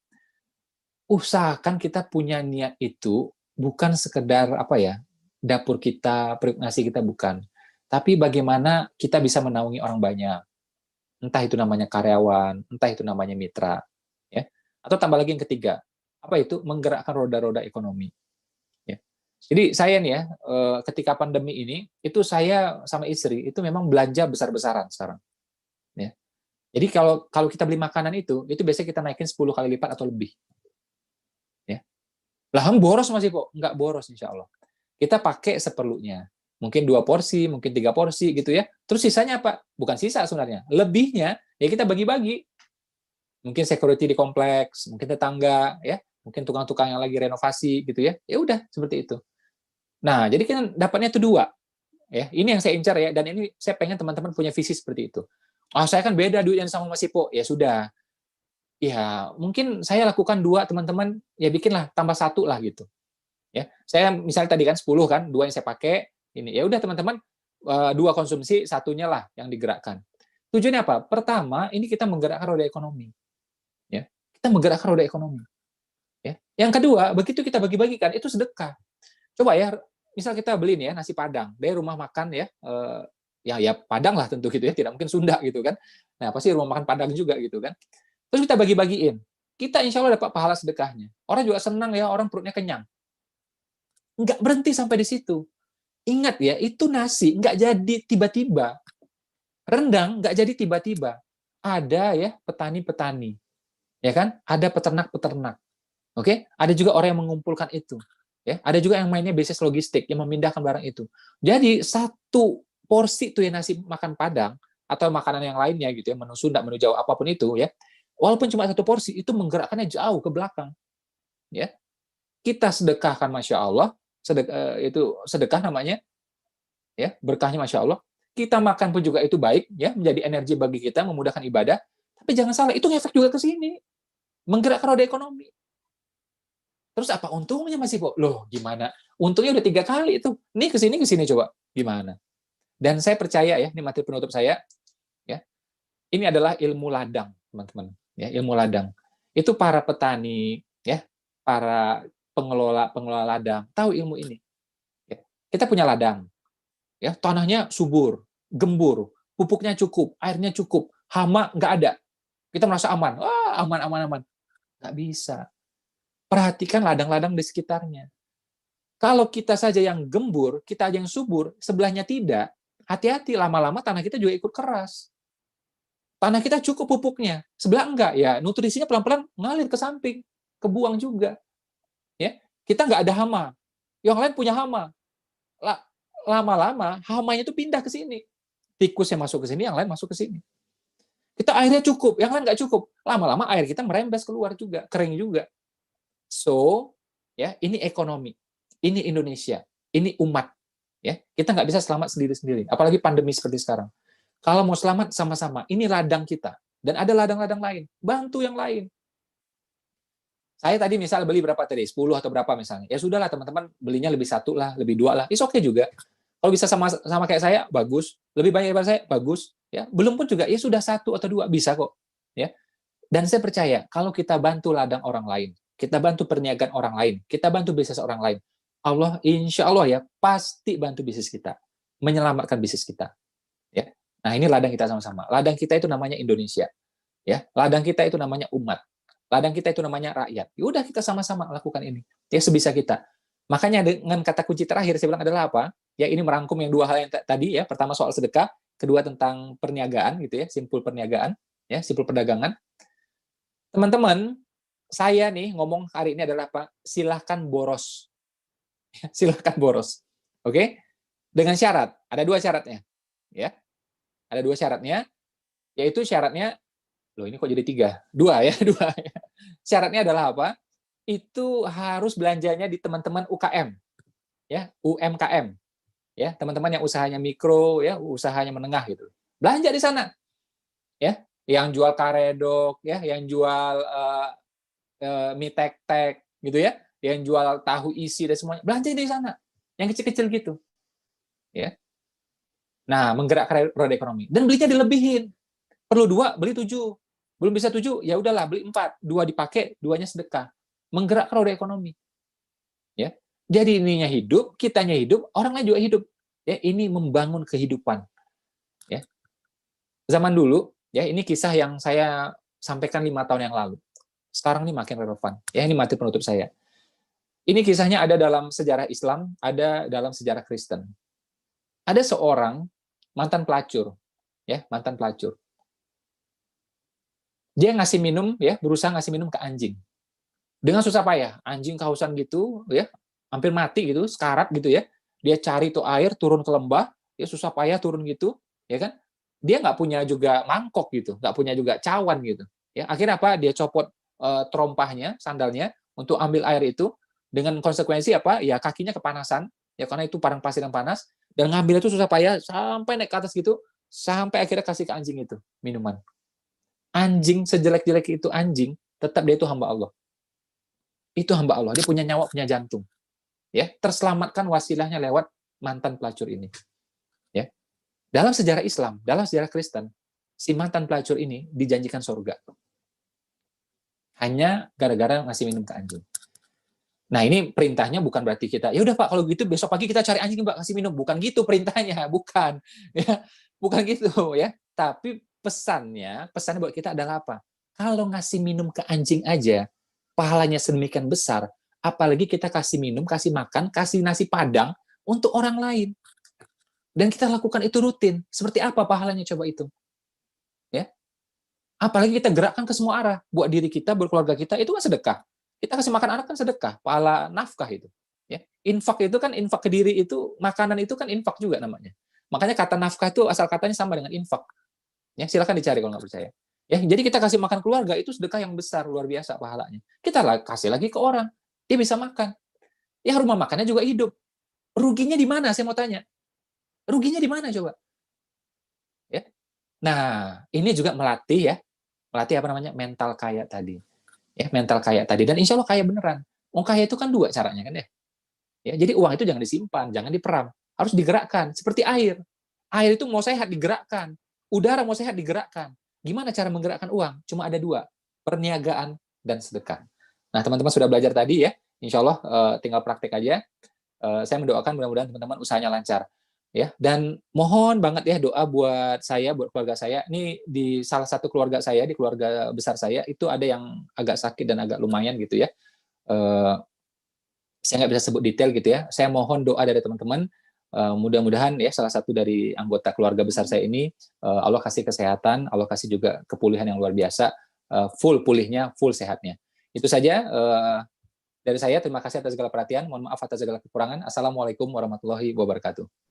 Usahakan kita punya niat itu bukan sekedar apa ya, dapur kita, perut nasi kita bukan. Tapi bagaimana kita bisa menaungi orang banyak. Entah itu namanya karyawan, entah itu namanya mitra, ya. Atau tambah lagi yang ketiga, apa itu menggerakkan roda-roda ekonomi. Jadi saya nih ya, ketika pandemi ini, itu saya sama istri itu memang belanja besar-besaran sekarang. Ya. Jadi kalau kita beli makanan itu biasanya kita naikin 10 kali lipat atau lebih. Ya. Lah boros masih kok? Nggak boros insya Allah. Kita pakai seperlunya. Mungkin 2 porsi, mungkin 3 porsi gitu ya. Terus sisanya apa? Bukan sisa sebenarnya. Lebihnya ya kita bagi-bagi. Mungkin security di kompleks, mungkin tetangga, ya, mungkin tukang-tukang yang lagi renovasi gitu ya. Ya udah seperti itu. Nah, jadi kan dapatnya itu 2. Ya, ini yang saya incar ya, dan ini saya pengen teman-teman punya visi seperti itu. Oh, saya kan beda duitnya sama Mas Ipo. Ya sudah. Ya, mungkin saya lakukan 2, teman-teman ya bikinlah tambah 1 lah gitu. Ya, saya misalnya tadi kan 10 kan, 2 yang saya pakai ini. Ya udah teman-teman 2 konsumsi, 1-nya lah yang digerakkan. Tujuannya apa? Pertama, ini kita menggerakkan roda ekonomi. Ya. Kita menggerakkan roda ekonomi. Ya. Yang kedua, begitu kita bagi-bagikan itu sedekah. Coba ya, misal kita beli nih ya nasi Padang dari rumah makan ya, ya Padang lah tentu gitu ya, tidak mungkin Sunda gitu kan. Nah pasti rumah makan Padang juga gitu kan. Terus kita bagi-bagiin, kita insya Allah dapat pahala sedekahnya. Orang juga senang ya, orang perutnya kenyang. Nggak berhenti sampai di situ. Ingat ya, itu nasi nggak jadi tiba-tiba. Rendang nggak jadi tiba-tiba. Ada ya petani-petani, ya kan? Ada peternak-peternak. Oke, ada juga orang yang mengumpulkan itu. Ya, ada juga yang mainnya bisnis logistik yang memindahkan barang itu. Jadi 1 porsi tuh ya nasi makan Padang atau makanan yang lainnya gitu ya, menu Sunda, menu Jawa apapun itu ya. Walaupun cuma 1 porsi itu menggerakkannya jauh ke belakang. Ya. Kita sedekahkan Masya Allah, itu sedekah namanya ya, berkahnya Masya Allah. Kita makan pun juga itu baik ya, menjadi energi bagi kita, memudahkan ibadah. Tapi jangan salah, itu ngefek juga ke sini. Menggerakkan roda ekonomi. Terus apa untungnya Mas Ipo? Loh, gimana? Untungnya udah 3 kali itu. Nih ke sini coba. Gimana? Dan saya percaya ya, ini materi penutup saya, ya. Ini adalah ilmu ladang, teman-teman. Ya, ilmu ladang. Itu para petani, ya, para pengelola ladang tahu ilmu ini. Ya. Kita punya ladang, ya tanahnya subur, gembur, pupuknya cukup, airnya cukup, hama nggak ada. Kita merasa aman, aman. Nggak bisa. Perhatikan ladang-ladang di sekitarnya. Kalau kita saja yang gembur, kita aja yang subur, sebelahnya tidak, hati-hati, lama-lama tanah kita juga ikut keras. Tanah kita cukup pupuknya, sebelah enggak, ya nutrisinya pelan-pelan ngalir ke samping, kebuang juga. Ya, kita nggak ada hama, yang lain punya hama. Lama-lama hamanya itu pindah ke sini. Tikus yang masuk ke sini, yang lain masuk ke sini. Kita airnya cukup, yang lain nggak cukup. Lama-lama air kita merembes keluar juga, kering juga. So, ya ini ekonomi. Ini Indonesia, ini umat. Ya, kita nggak bisa selamat sendiri-sendiri, apalagi pandemi seperti sekarang. Kalau mau selamat sama-sama, ini ladang kita. Dan ada ladang-ladang lain, bantu yang lain. Saya tadi misal beli berapa tadi? 10 atau berapa misalnya. Ya sudahlah teman-teman, belinya lebih 1 lah, lebih 2 lah. It's okay juga. Kalau bisa sama kayak saya, bagus. Lebih banyak daripada saya, bagus. Ya, belum pun juga, ya sudah 1 atau 2, bisa kok. Ya. Dan saya percaya, kalau kita bantu ladang orang lain, kita bantu perniagaan orang lain, kita bantu bisnis orang lain, Allah, insya Allah ya, pasti bantu bisnis kita, menyelamatkan bisnis kita. Ya, nah ini ladang kita sama-sama. Ladang kita itu namanya Indonesia. Ya, ladang kita itu namanya umat. Ladang kita itu namanya rakyat. Ya udah kita sama-sama lakukan ini. Ya sebisa kita. Makanya dengan kata kunci terakhir saya bilang adalah apa? Ya ini merangkum yang 2 hal yang tadi ya. Pertama soal sedekah, kedua tentang perniagaan gitu ya, simpul perniagaan, ya, simpul perdagangan. Teman-teman, saya nih ngomong hari ini adalah apa? Silahkan boros. Silahkan boros. Oke? Dengan syarat, ada 2 syaratnya. Ya. Ada 2 syaratnya, yaitu syaratnya, loh ini kok jadi 3? 2 ya, 2 ya. Syaratnya adalah apa? Itu harus belanjanya di teman-teman UKM. Ya, UMKM. Ya, teman-teman yang usahanya mikro, ya, usahanya menengah gitu. Belanja di sana. Ya, yang jual karedok, ya, yang jual mie tek-tek gitu ya, yang jual tahu isi dan semuanya, belanja di sana. Yang kecil-kecil gitu. Ya. Nah, menggerakkan roda ekonomi. Dan belinya dilebihin. Perlu 2, beli 7. Belum bisa 7, ya udahlah beli 4. 2 dipakai, 2-nya sedekah. Menggerakkan roda ekonomi. Ya. Jadi ininya hidup, kitanya hidup, orang lain juga hidup. Ya, ini membangun kehidupan. Ya. Zaman dulu, ya ini kisah yang saya sampaikan 5 tahun yang lalu. Sekarang ini makin relevan. Ya, ini mati penutup saya. Ini kisahnya ada dalam sejarah Islam, ada dalam sejarah Kristen. Ada seorang mantan pelacur, ya, mantan pelacur. Dia ngasih minum, ya, berusaha ngasih minum ke anjing. Dengan susah payah, anjing kehausan gitu, ya, hampir mati gitu, sekarat gitu ya. Dia cari tuh air, turun ke lembah, ya susah payah turun gitu, ya kan? Dia nggak punya juga mangkok gitu, nggak punya juga cawan gitu. Ya, akhirnya apa? Dia copot terompahnya, sandalnya untuk ambil air itu, dengan konsekuensi apa? Ya kakinya kepanasan, ya karena itu padang pasir yang panas, dan ngambil itu susah payah sampai naik ke atas gitu, sampai akhirnya kasih ke anjing itu minuman. Anjing sejelek-jelek itu anjing, tetap dia itu hamba Allah. Itu hamba Allah, dia punya nyawa, punya jantung. Ya, terselamatkan wasilahnya lewat mantan pelacur ini. Ya. Dalam sejarah Islam, dalam sejarah Kristen, si mantan pelacur ini dijanjikan surga. Hanya gara-gara ngasih minum ke anjing. Nah, ini perintahnya bukan berarti kita, ya udah Pak, kalau gitu besok pagi kita cari anjing Pak, kasih minum. Bukan gitu perintahnya, bukan. Ya, bukan gitu ya. Tapi pesannya buat kita adalah apa? Kalau ngasih minum ke anjing aja, pahalanya sedemikian besar, apalagi kita kasih minum, kasih makan, kasih nasi padang untuk orang lain. Dan kita lakukan itu rutin. Seperti apa pahalanya coba itu? Ya. Apalagi kita gerakkan ke semua arah. Buat diri kita, buat keluarga kita, itu kan sedekah. Kita kasih makan anak kan sedekah, pahala nafkah itu. Ya. Infak itu kan, infak ke diri itu, makanan itu kan infak juga namanya. Makanya kata nafkah itu asal katanya sama dengan infak. Ya, silakan dicari kalau nggak percaya. Ya, jadi kita kasih makan keluarga itu sedekah yang besar, luar biasa pahalanya. Kita kasih lagi ke orang, dia bisa makan. Ya, rumah makannya juga hidup. Ruginya di mana? Saya mau tanya. Ruginya di mana coba? Ya. Nah, ini juga melatih apa namanya? Mental kaya tadi. Ya, mental kaya tadi. Dan insya Allah kaya beneran. Uang kaya itu kan 2 caranya kan ya. Ya, jadi uang itu jangan disimpan, jangan diperam, harus digerakkan seperti air. Air itu mau sehat digerakkan. Udara mau sehat digerakkan. Gimana cara menggerakkan uang? Cuma ada 2, perniagaan dan sedekah. Nah, teman-teman sudah belajar tadi ya, Insya Allah tinggal praktek aja. Saya mendoakan mudah-mudahan teman-teman usahanya lancar. Ya, dan mohon banget ya doa buat saya, buat keluarga saya. Ini di salah satu keluarga saya, di keluarga besar saya itu ada yang agak sakit dan agak lumayan gitu ya. Saya nggak bisa sebut detail gitu ya. Saya mohon doa dari teman-teman. Mudah-mudahan ya salah satu dari anggota keluarga besar saya ini Allah kasih kesehatan, Allah kasih juga kepulihan yang luar biasa, full pulihnya, full sehatnya. Itu saja dari saya. Terima kasih atas segala perhatian. Mohon maaf atas segala kekurangan. Assalamualaikum warahmatullahi wabarakatuh.